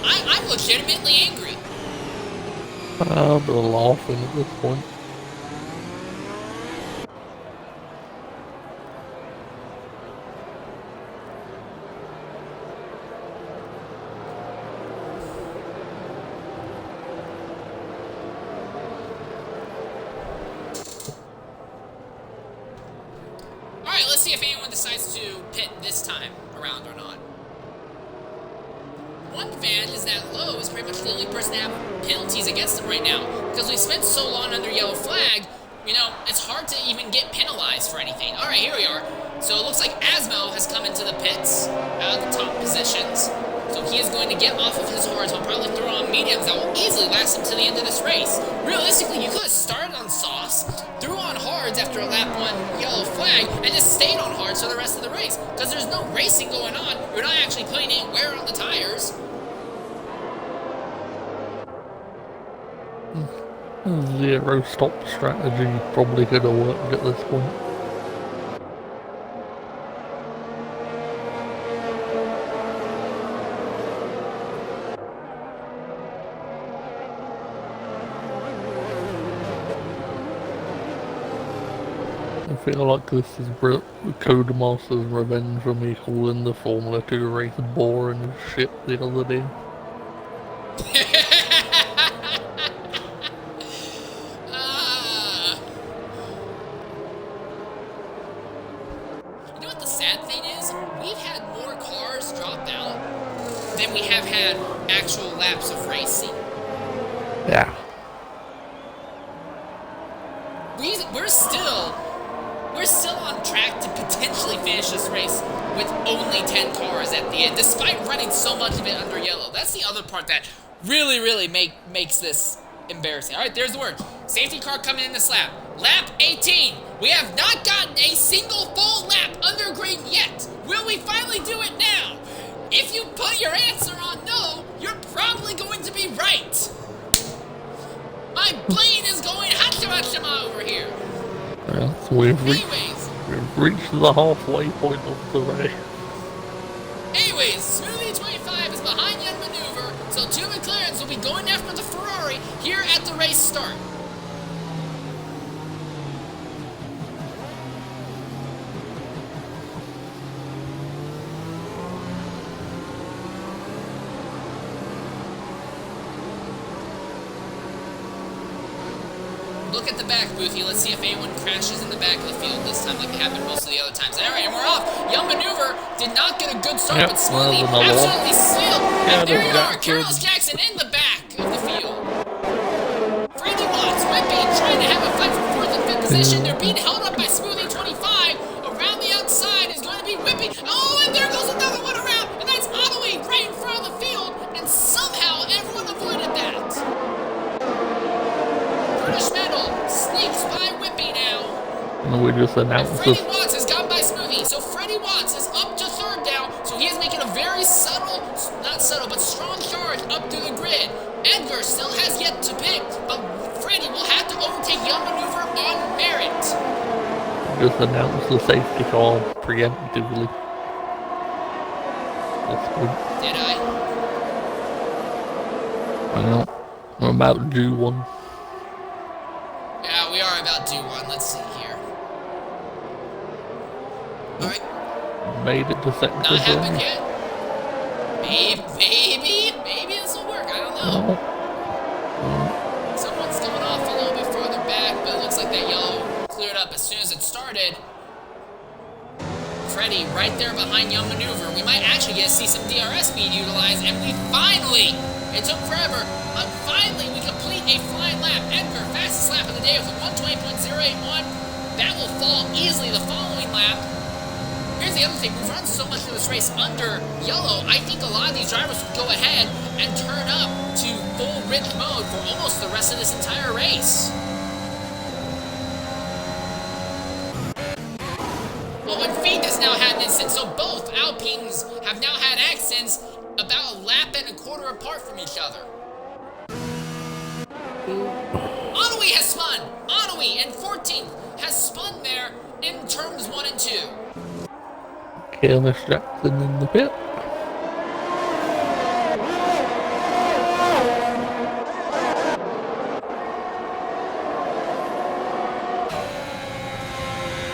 I'm legitimately angry. They're laughing at this point. Alright, let's see if anyone decides to pit this time around or not. One fan is that Lowe is pretty much the only person to have penalties against him right now. Because we spent so long under yellow flag, you know, it's hard to even get penalized for anything. Alright, here we are. So it looks like Asmo has come into the pits out of the top positions. So he is going to get off of his hards. He'll probably throw on mediums that will easily last him to the end of this race. Realistically, you could have started on sauce, threw on hards after a lap 1 yellow flag, and just stayed on hards for the rest of the race. Because there's no racing going on. You're not actually putting any wear on the tires. Zero stop strategy probably could have worked at this point. I feel like this is Codemaster's revenge for me calling the Formula 2 race boring as shit the other day. You know what the sad thing is? We've had more cars drop out than we have had actual laps of racing. Yeah. We're still on track to potentially finish this race with only 10 cars at the end, despite running so much of it under yellow. That's the other part that really makes this embarrassing. All right, there's the word. Safety car coming in this lap. Lap 18. We have not gotten a single full lap under green yet. Will we finally do it now? If you put your answer on no, you're probably going to be right. My brain is going hachima over here. Yeah, so we've reached the halfway point of the race. Anyways, Smoothie 25 is behind Young Maneuver, so two McLarens will be going after the Ferrari here at the race start. Look at the back, Boothie. Let's see if anyone crashes in the back of the field this time like it happened most of the other times. Alright, and we're off. Young Maneuver did not get a good start, but Smoothie absolutely sealed. And there you are, Carlos Jackson in the back of the field. Freddy Watts might be trying to have a fight for 4th and 5th position. They're being held up by Smoothie 25. Around the outside is going to be Whippy. Oh, and there goes another one around. And that's Ottaway right we just And announced Freddy this. Watts has gone by Smoothie. So Freddy Watts is up to third now. So he is making a very subtle, not subtle, but strong charge up through the grid. Edgar still has yet to pit, but Freddy will have to overtake Young Maneuver on merit. Just announced the safety car preemptively. That's good. Did I? Well, we're about due one. Yeah, we are about due one. Let's see here. Alright. Made it to second Not happened position. yet. Maybe this will work. I don't know. Someone's going off a little bit further back, but it looks like that yellow cleared up as soon as it started. Freddy right there behind Young Maneuver. We might actually get to see some DRS speed utilized, and we finally, it took forever, but finally we complete a flying lap. Edgar, fastest lap of the day with a 120.081. That will fall easily the following lap. Here's the other thing, we've run so much of this race under yellow, I think a lot of these drivers would go ahead and turn up to full rich mode for almost the rest of this entire race. Oh, and Feed has now had an incident, so both Alpines have now had accidents about a lap and a quarter apart from each other. Onoi has spun! Onoi in 14th has spun there in turns 1 and 2. Careless Jackson in the pit.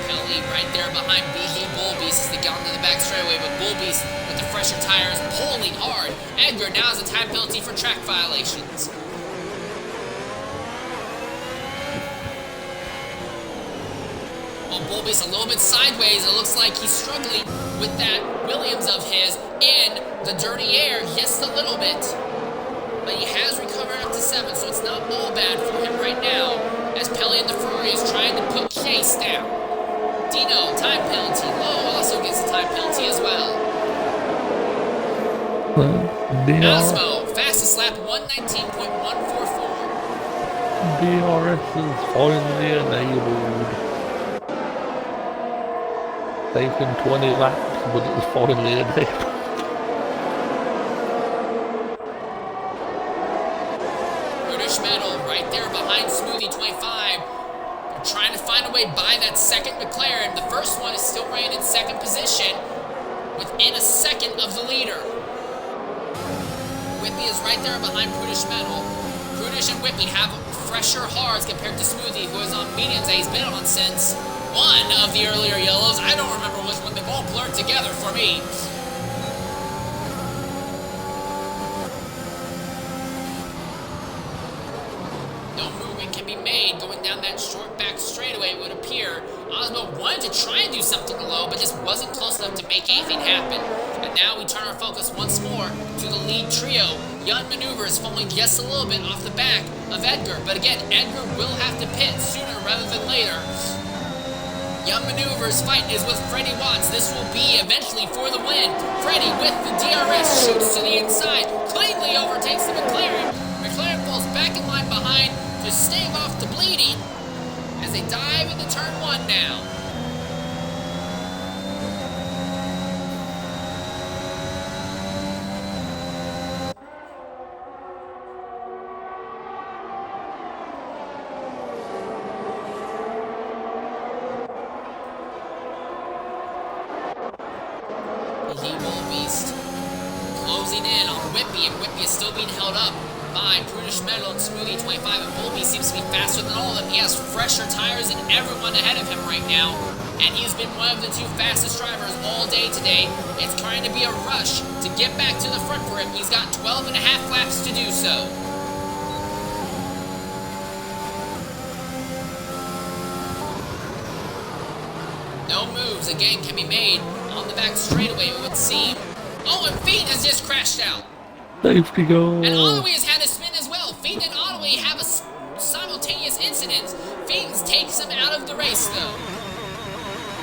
Kelly right there behind BG Bullbeast as they get onto the back straightaway, but Bullbeast with the fresher tires pulling hard. Edgar now has a time penalty for track violations. Well, Bullbeast a little bit sideways. It looks like he's struggling with that Williams of his in the dirty air just a little bit. But he has recovered up to 7, so it's not all bad for him right now as Pelly and the Ferrari is trying to put Chase down. Dino, time penalty. Lowe also gets a time penalty as well. Asmo, fastest lap 119.144. DRS is finally enabled. Taken 20 laps, but it's finally enabled. British Metal right there behind Smoothie 25. They're trying to find a way by that second McLaren. The first one is still running in second position within a second of the leader. Whitby is right there behind British Metal. British and Whitby have fresher hards compared to Smoothie, who is on mediums that he's been on since one of the earlier yellows. I don't remember which one. They've all blurred together for me. No movement can be made going down that short back straightaway, it would appear. Osmo wanted to try and do something low, but just wasn't close enough to make anything happen. And now we turn our focus once more to the lead trio. Young Maneuver is falling just a little bit off the back of Edgar, but again, Edgar will have to pit sooner rather than later. Young Maneuver's fight is with Freddy Watts. This will be eventually for the win. Freddy with the DRS shoots to the inside, cleanly overtakes the McLaren. McLaren falls back in line behind to stave off the bleeding as they dive into turn 1 now. He will be closing in on Whitby, and Whitby is still being held up by British Metal and Smoothie 25, and Bullby seems to be faster than all of them. He has fresher tires than everyone ahead of him right now, and he's been one of the 2 fastest drivers all day today. It's trying to be a rush to get back to the front for him. He's got 12 and a half laps to do so. No moves, again, can be made on the back straightaway, it would seem. Oh, and Feed has just crashed out. Safety go. And Onoi has had a spin as well. Feed and Onoi have a simultaneous incident. Feed takes him out of the race, though.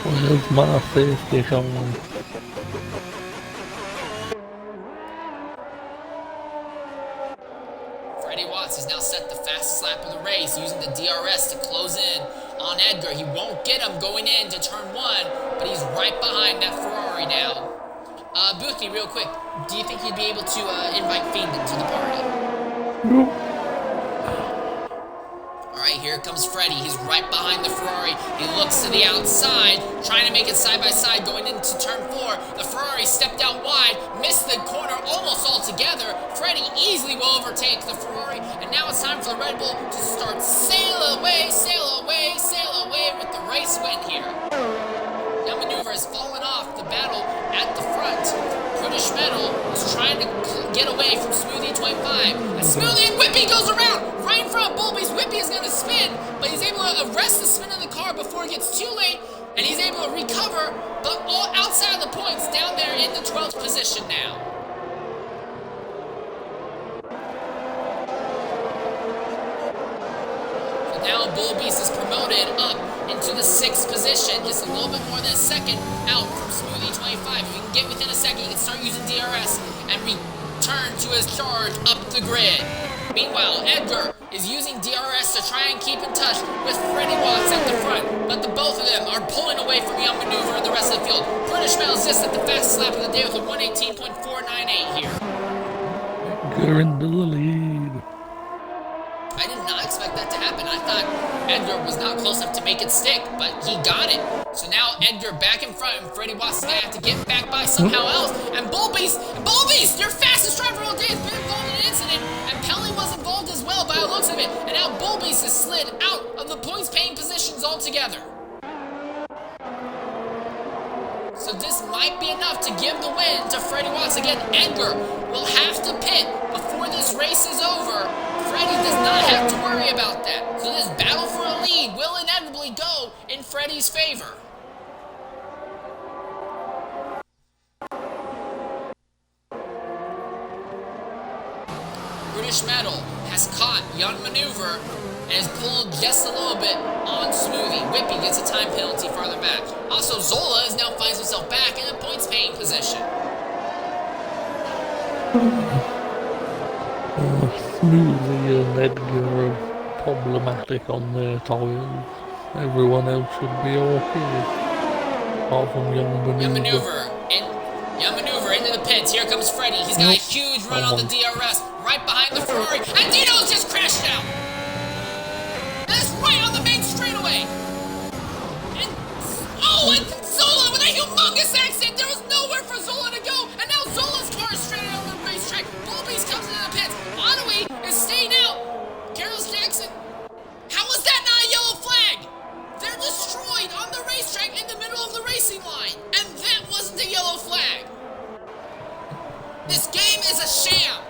Where's my safety car? Freddy Watts has now set the fastest lap of the race using the DRS to close in on Edgar. He won't get him going into turn 1, but he's right behind that Ferrari now. Boothie, real quick, do you think he'd be able to invite Fiend into the party? Nope. Alright, here comes Freddy. He's right behind the Ferrari. He looks to the outside, trying to make it side by side going into turn 4. The Ferrari stepped out wide, missed the corner almost altogether. Freddy easily will overtake the Ferrari, and now it's time for the Red Bull to start sail away, sail away, sail away with the race win here. Now Maneuver has fallen off the battle at the front. British Metal is trying to get away from Smoothie 25. And Smoothie and Whippy goes around right in front of Bulby's. Whippy is going to spin, but he's able to arrest the spin of the car before it gets too late, and he's able to recover, but all outside of the points down there in the 12th position now. So now Bullbeast is promoted up into the 6th position, just a little bit more than a second out from Smoothie 25. If you can get within a second, you can start using DRS and return to his charge up the grid. Meanwhile, Edgar is using DRS to try and keep in touch with Freddy Watts at the front, but the both of them are pulling away from Young Maneuver and the rest of the field. British Metal is just at the fastest lap of the day with a 118.498 here. You're in the lead. I did not expect that to happen. I thought Edgar was not close enough to make it stick, but he got it. So now Edgar back in front, and Freddy Watts is going to have to get back by somehow else. And Bullbeast, your fastest driver all day, has been involved in an incident, and Pelly was involved as well by the looks of it. And now Bullbeast has slid out of the points-paying positions altogether. So this might be enough to give the win to Freddy Watts. Again, Edgar will have to pit before this race is over. Freddy does not have to worry about that. So this battle for a lead will inevitably go in Freddy's favor. British Metal has caught Young Maneuver and has pulled just a little bit on Smoothie. Whippy gets a time penalty farther back. Also, Zola now finds himself back in a points-paying position. Smoothie and Edgar are problematic on their tyres. Everyone else should be okay. Apart from Young Maneuver. Young Maneuver into the pits. Here comes Freddy. He's got a huge run on the DRS right behind the Ferrari. And Dino's just crashed out. That's right on the main straightaway. And Zola with a humongous accident. There was nowhere for Zola to go. And now Zola's car is stranded on the racetrack. Bullbeast comes into the pits. Anaway is staying out. Carlos Jackson. How was that not a yellow flag? They're destroyed on the racetrack in the middle of the racing line. And that wasn't a yellow flag. This game is a sham.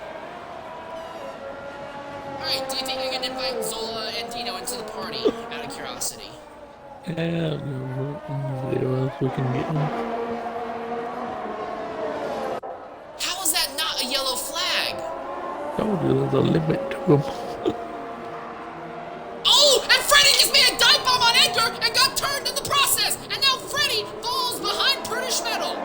Alright, do you think you can invite Zola and Dino into the party out of curiosity? Yeah, see what else we can get them. How is that not a yellow flag? Told you there's a limit to them. Oh, and Freddy just made a dive bomb on Edgar and got turned in the process. And now Freddy falls behind British Metal.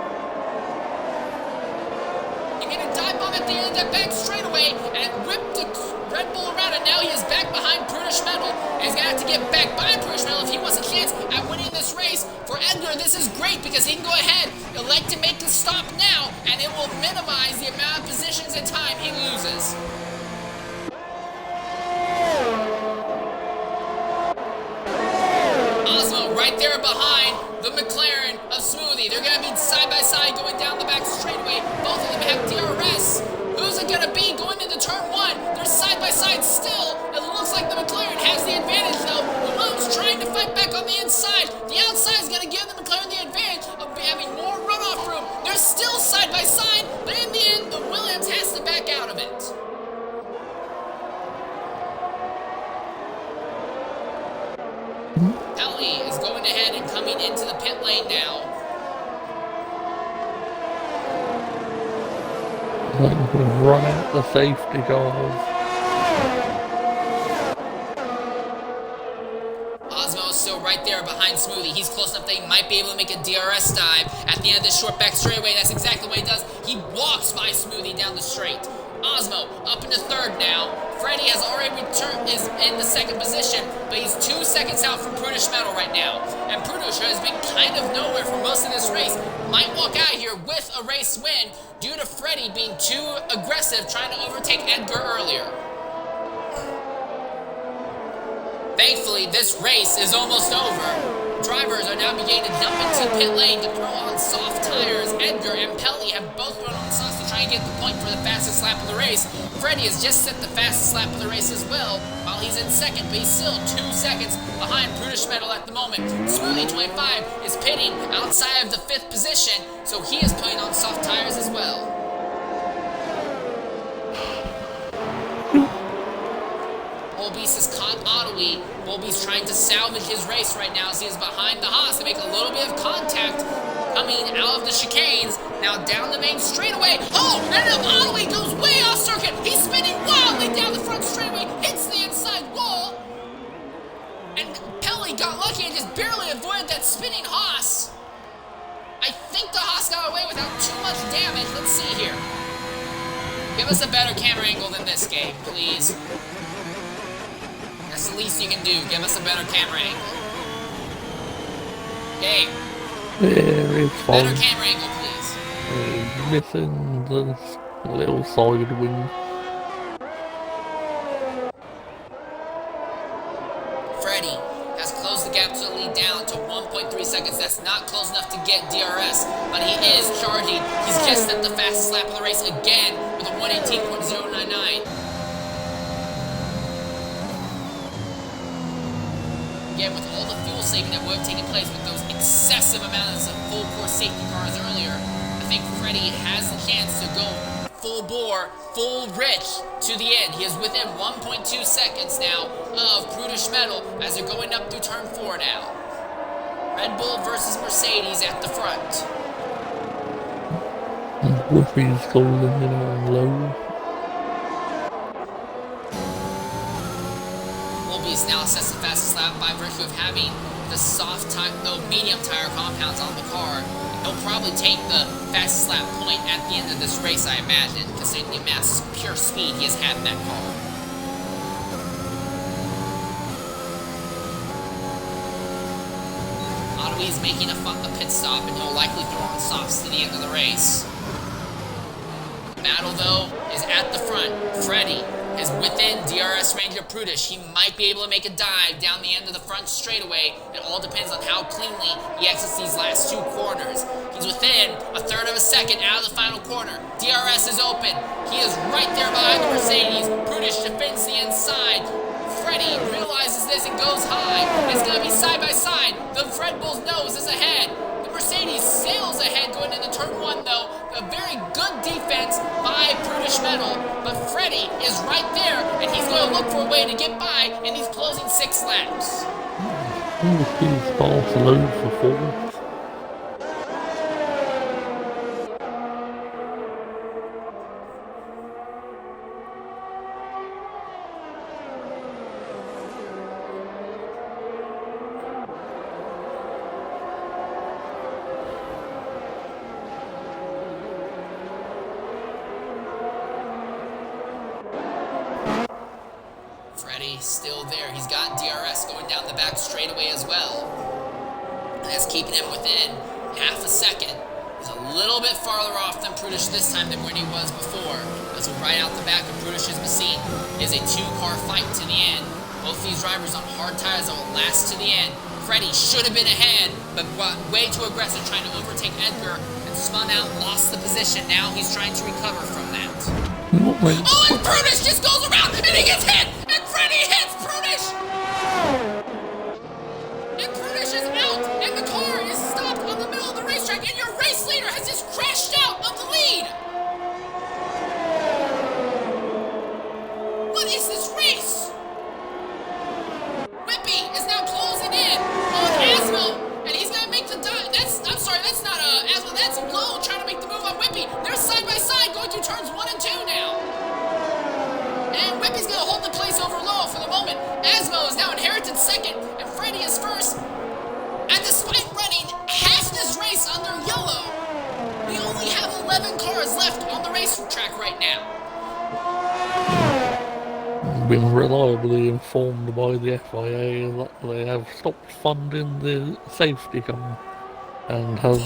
He made a dive bomb at the end of that back straightaway and whipped the Red Bull around, and now he is back behind British Metal. And he's going to have to get back by British Metal if he wants a chance at winning this race. For Edgar, this is great because he can go ahead, elect to make the stop now, and it will minimize the amount of positions and time he loses. Osmo right there behind the McLaren of Smoothie. They're going to be side by side going down the back straightaway. Both of them have DRS. Who's it going to be going into turn 1? They're side by side still. It looks like the McLaren has the advantage though. The Williams trying to fight back on the inside. The outside is going to give the McLaren the advantage of having more runoff room. They're still side by side, but in the end, the Williams has to back out of it. Ellie is going ahead and coming into the pit lane now. We've run out the safety cars. Osmo is still right there behind Smoothie. He's close enough that he might be able to make a DRS dive at the end of this short back straightaway. That's exactly what he does. He walks by Smoothie down the straight. Osmo up into third now. Freddy has already returned, is in the second position, but he's 2 seconds out from Prudish Metal right now. And Prudish has been kind of nowhere for most of this race. Might walk out here with a race win due to Freddy being too aggressive trying to overtake Edgar earlier. Thankfully, this race is almost over. Drivers are now beginning to dump into pit lane to throw on soft tires. Edgar and Pelly have both thrown on softs to try and get the point for the fastest lap of the race. Freddy has just set the fastest lap of the race as well, while he's in second, but he's still 2 seconds behind Prudish Metal at the moment. Smoothie25 is pitting outside of the 5th position, so he is putting on soft tires as well. Volbeast has caught Ottawi. Volbeast trying to salvage his race right now as he is behind the Haas to make a little bit of contact coming out of the chicanes. Now down the main straightaway. Oh, and Ottawi goes way off circuit. He's spinning wildly down the front straightaway, hits the inside wall. And Pelly got lucky and just barely avoided that spinning Haas. I think the Haas got away without too much damage. Let's see here. Give us a better camera angle than this game, please. That's the least you can do. Give us a better camera angle. Game. Yeah, it's fine. Better camera angle, please. Missing the little side wing. Freddy has closed the gap to the lead down to 1.3 seconds. That's not close enough to get DRS, but he is charging. He's just at the fastest lap of the race again with a 118.099. Again, with all the fuel saving that would have taken place with those excessive amounts of full course safety cars earlier, I think Freddy has the chance to go full bore, full rich to the end. He is within 1.2 seconds now of Prudish Metal as they're going up through turn 4 now. Red Bull versus Mercedes at the front. Woofy's golden and low. Volbeast now sets the fastest lap by virtue of having the medium tire compounds on the car. He'll probably take the fastest lap point at the end of this race, I imagine, considering the amount of pure speed he has had in that car. Ottawi is making a pit stop, and he'll likely throw on softs to the end of the race. Battle, though, is at the front. Freddy is within DRS range of Prudish. He might be able to make a dive down the end of the front straightaway. It all depends on how cleanly he exits these last 2 corners. He's within a third of a second out of the final corner. DRS is open. He is right there behind the Mercedes. Prudish defends the inside. Freddy realizes this and goes high. It's going to be side by side. The Red Bull's nose is ahead. The Mercedes sails ahead going into turn 1, though. A very good defense by Prudish Metal, but Freddy is right there, and he's going to look for a way to get by in these closing 6 laps. He's false low for 4. Still there. He's got DRS going down the back straightaway as well. And that's keeping him within half a second. He's a little bit farther off than Prudish this time than when he was before. As we right out the back of Prudish's machine is a 2-car fight to the end. Both these drivers on hard tires that will last to the end. Freddy should have been ahead, but way too aggressive trying to overtake Edgar and spun out, lost the position. Now he's trying to recover from that. Oh, and Prudish just goes around and he gets hit! And Freddy hits Prudish! And Prudish is out! And the car is stopped on the middle of the racetrack, and your race leader has just crashed out of the lead! What is this race? Whippy is now closing in on Asmo, and he's gonna make the I'm sorry, that's not Asmo, that's Lowe trying to make the move on Whippy. They're side by side going through turns 1 and 2 now. And Whippy's gonna hold the place over Lowe for the moment. Asmo is now inherited second, and Freddy is first. And despite running half this race under yellow, we only have 11 cars left on the racetrack right now. been reliably informed by the FIA that they have stopped funding the safety car and have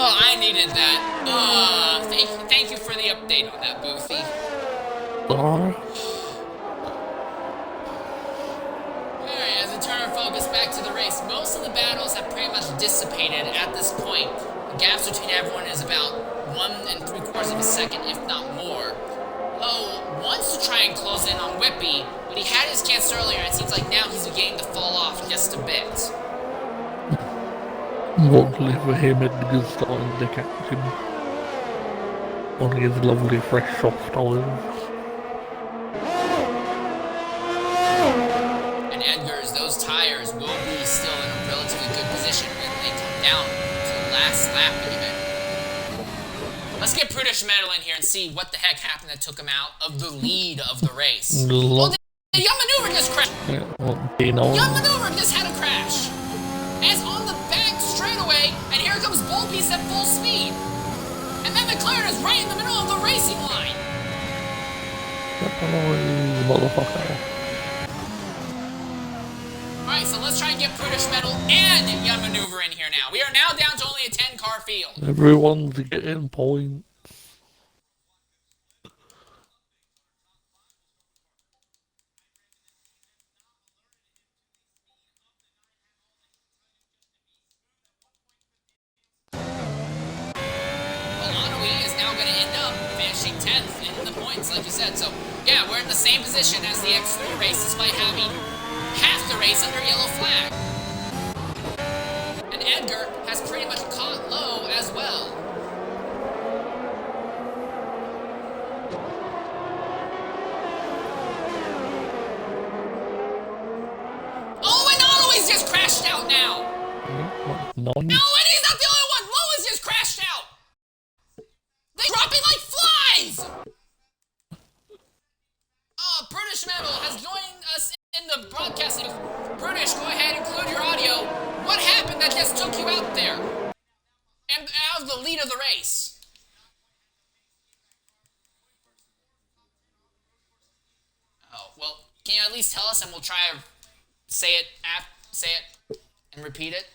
Oh, I needed that. Thank you for the update on that, Boofy. Alright, as we turn our focus back to the race, most of the battles have pretty much dissipated at this point. The gaps between everyone is about 1 3/4 of a second, if not more. Lowe wants to try and close in on Whippy, but he had his chance earlier, and it seems like now he's beginning to fall off just a bit. luckily for him, Edgar's starting to catch him on his lovely fresh soft tires. And Edgar's, those tires will be still in a relatively good position when they come down to the last lap even. Let's get Prudish Metal in here and see what the heck happened that took him out of the lead of the race. Oh, the Young Maneuver just crashed! Young Maneuver just had a crash! And it's on the back straightaway, and here comes Bullbeast at full speed. And then McLaren is right in the middle of the racing line. Motherfucker. Alright, so let's try and get Prudish Metal and Young Maneuver in here now. We are now down to only a 10-car field. Everyone's getting points. Is now going to end up finishing 10th in the points, like you said. So, yeah, we're in the same position as the X3 race, despite having half the race under yellow flag. And Edgar has pretty much caught Lowe as well. Oh, and Otto is just crashed out now. No, and he's not the only one. Lowe is just crashed out. They're dropping like flies! British Metal has joined us in the broadcasting. British, go ahead and include your audio. What happened that just took you out there? And out of the lead of the race? Oh, well, can you at least tell us and we'll try to say it and repeat it?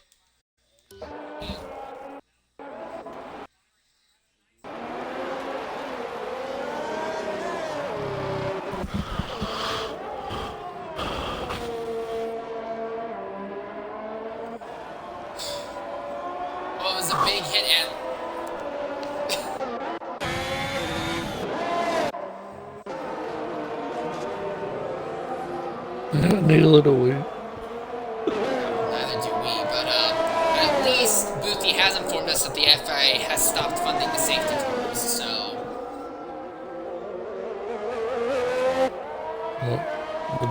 Oh, it was a big hit and neither do we. Neither do we, but at least Boothie has informed us that the FIA has stopped funding the safety cars, so... Well,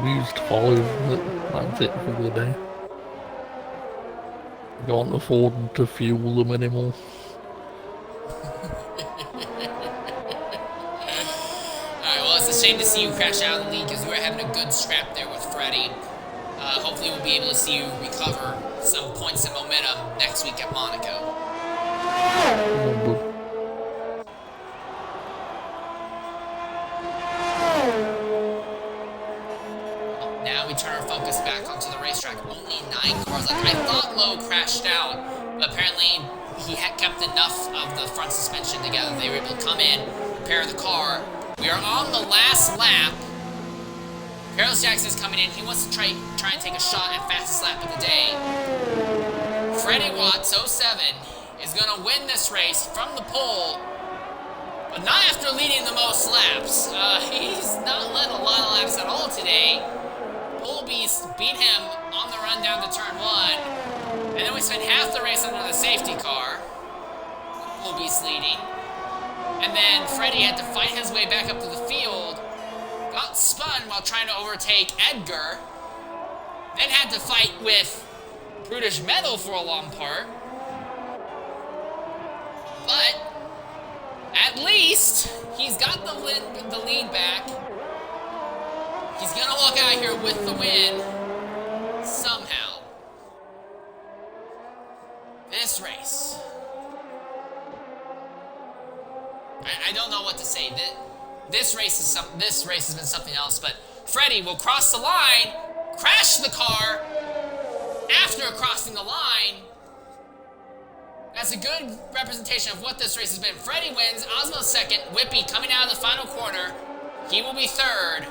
we used 5, but that's it for the day. Can't afford to fuel them anymore. Alright, well, it's a shame to see you crash out of the league because we were having a good scrap there with Freddy. Hopefully we'll be able to see you recover some points and momentum next week at Monaco. Now we turn our focus back onto the racetrack. Only 9 cars left. I thought Lowe crashed out, but apparently he had kept enough of the front suspension together. They were able to come in, repair the car. We are on the last lap. Carlos Jackson is coming in. He wants to try and take a shot at fastest lap of the day. Freddy Watts, 07, is going to win this race from the pole. But not after leading the most laps. He's not led a lot of laps at all today. Bullbeast beat him on the run down to turn 1. And then we spent half the race under the safety car. Bullbeast leading. And then Freddy had to fight his way back up to the field. Got spun while trying to overtake Edgar. Then had to fight with Brutish Metal for a long part. But at least he's got the lead back. He's gonna walk out here with the win somehow. This race. I don't know what to say. This race has been something else, but Freddy will cross the line, crash the car after crossing the line. That's a good representation of what this race has been. Freddy wins, Osmo second, Whippy coming out of the final corner. He will be third.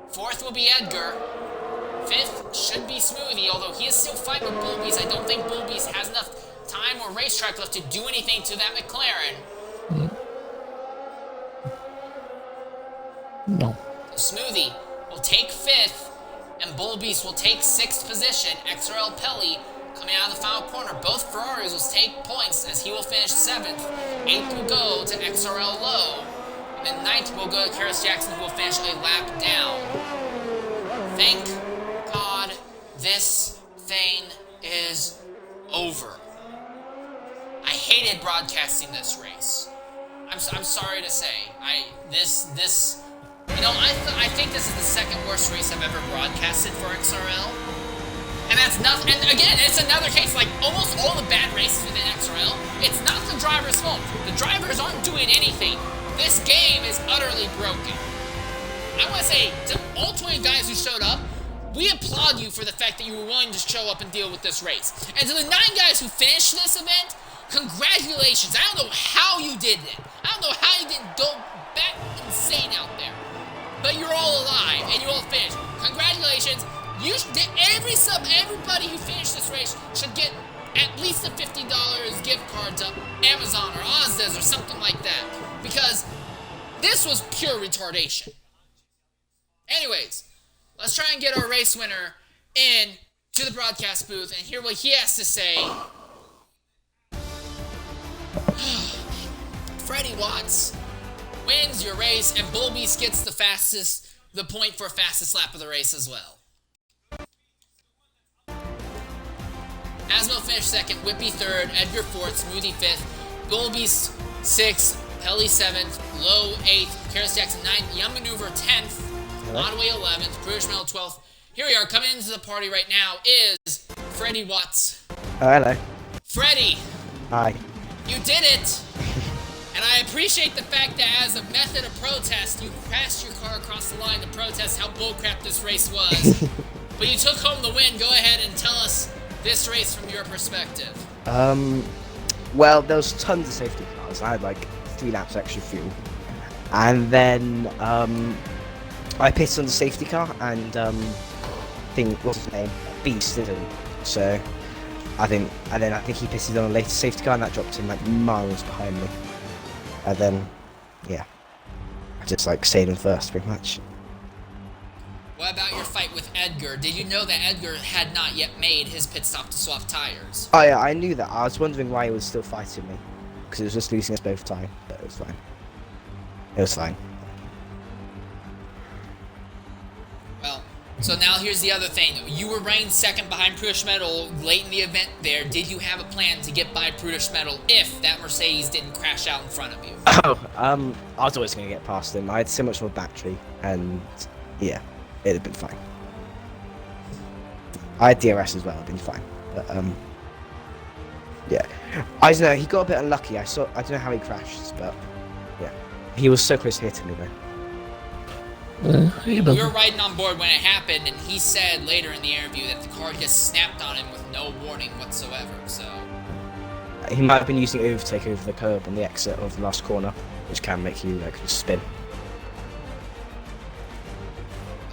Fourth will be Edgar. Fifth should be Smoothie, although he is still fighting with Bullbeast. I don't think Bullbeast has enough time or racetrack left to do anything to that McLaren. No. Smoothie will take 5th, and Bullbeast will take 6th position. XRL Pelly coming out of the final corner. Both Ferraris will take points as he will finish 7th. 8th will go to XRL Low. And then 9th will go to Karis Jackson, who will finish a lap down. Thank God this thing is over. I hated broadcasting this race. I'm sorry to say. I think this is the second worst race I've ever broadcasted for XRL. And that's nothing. And again, it's another case like almost all the bad races within XRL. It's not the driver's fault. The drivers aren't doing anything. This game is utterly broken. I want to say to all 20 guys who showed up, we applaud you for the fact that you were willing to show up and deal with this race. And to the 9 guys who finished this event, congratulations. I don't know how you did it. I don't know how you didn't go back insane out there. But you're all alive and you all finished. Congratulations. You did everybody who finished this race should get at least a $50 gift card to Amazon or Ozdes or something like that. Because this was pure retardation. Anyways, let's try and get our race winner in to the broadcast booth and hear what he has to say. Freddy Watts wins your race, and Bullbeast gets the point for fastest lap of the race as well. Asmo finished 2nd, Whippy 3rd, Edgar 4th, Smoothie 5th, Bullbeast 6th, Pelly 7th, Low 8th, Karis Jackson 9th, Young Maneuver 10th, Oddway 11th, British Metal 12th. Here we are, coming into the party right now is Freddy Watts. Oh, hello. Freddy! Hi. You did it! And I appreciate the fact that as a method of protest, you crashed your car across the line to protest how bullcrap this race was. But you took home the win. Go ahead and tell us this race from your perspective. Well, there was tons of safety cars. I had like 3 laps extra fuel. And then, I pitted on the safety car and, what's his name? Beast didn't. So, I think he pitted on a later safety car and that dropped him like miles behind me. And then, yeah, I just like stayed in first pretty much. What about your fight with Edgar? Did you know that Edgar had not yet made his pit stop to swap tires? Oh yeah, I knew that. I was wondering why he was still fighting me. Because it was just losing us both time, but it was fine. It was fine. Well, so now here's the other thing. You were running 2nd behind Prudish Metal late in the event there. Did you have a plan to get by Prudish Metal if that Mercedes didn't crash out in front of you? Oh, I was always going to get past him. I had so much more battery, and yeah, it'd have been fine. I had DRS as well, it'd been fine. But, yeah. I don't know, he got a bit unlucky. I don't know how he crashed, but yeah. He was so close to hitting me, though. We were riding on board when it happened, and he said later in the interview that the car just snapped on him with no warning whatsoever, so... He might have been using overtake over the curb on the exit of the last corner, which can make you, like, spin.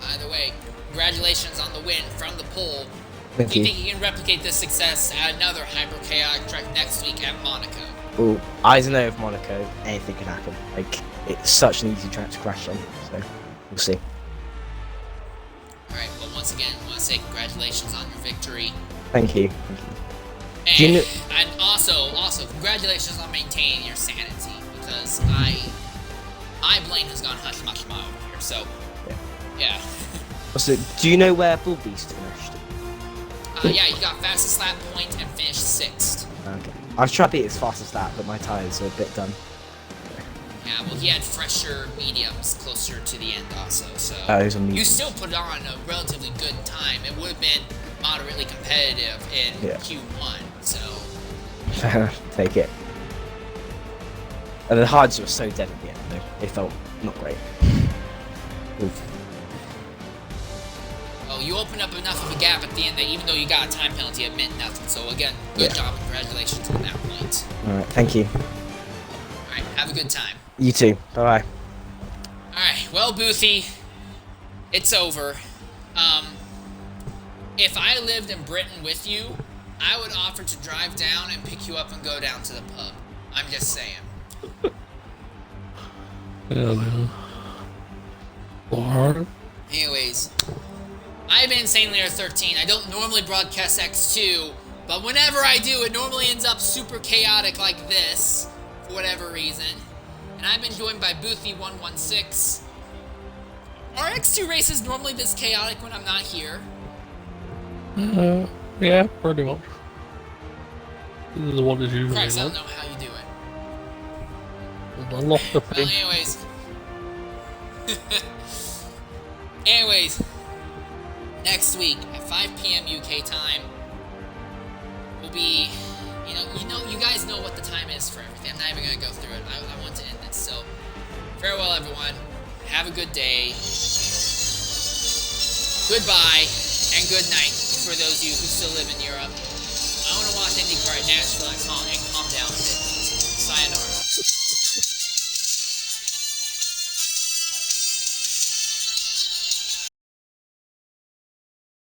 Either way, congratulations on the win from the pole. Thank Do you you. think you can replicate this success at another hyper chaotic track next week at Monaco? Well, I don't know if Monaco, anything can happen. Like, it's such an easy track to crash on, so we'll see. Alright, well, once again, I want to say congratulations on your victory. Thank you. And, Do you know- and also, congratulations on maintaining your sanity, because my brain has gone hush much more over here, so, yeah. Also, do you know where Bull Beast finished? Yeah, you got fastest lap point and finished 6th. Okay. I've tried to beat as fast as that, but my tyres are a bit done. Yeah, well, he had fresher mediums closer to the end also, so Those are you mediums. still put on a relatively good time. It would have been moderately competitive in Q1, so Fair enough, take it. And the hards were so dead at the end, though. They felt not great. Oof. oh, you opened up enough of a gap at the end that even though you got a time penalty, it meant nothing. So again, good job and congratulations on that point. Alright, thank you. Alright, have a good time. You too. Bye-bye. Alright, well, Boothy, it's over. If I lived in Britain with you, I would offer to drive down and pick you up and go down to the pub. I'm just saying. Yeah, man. Alright. Anyways, I've been Insanely 13. I don't normally broadcast X2, but whenever I do, it normally ends up super chaotic like this, for whatever reason. And I've been joined by Boothy116. Are X2 races normally this chaotic when I'm not here? Yeah, pretty much. This is what it's usually Christ, I like. don't know how you do it. I lost the Well, thing. anyways, next week at 5 p.m. UK time will be, you guys know what the time is for everything. I'm not even gonna go through it. I want to end this. So, farewell, everyone. Have a good day. Goodbye and good night for those of you who still live in Europe. I want to watch IndyCar at Nashville. I can't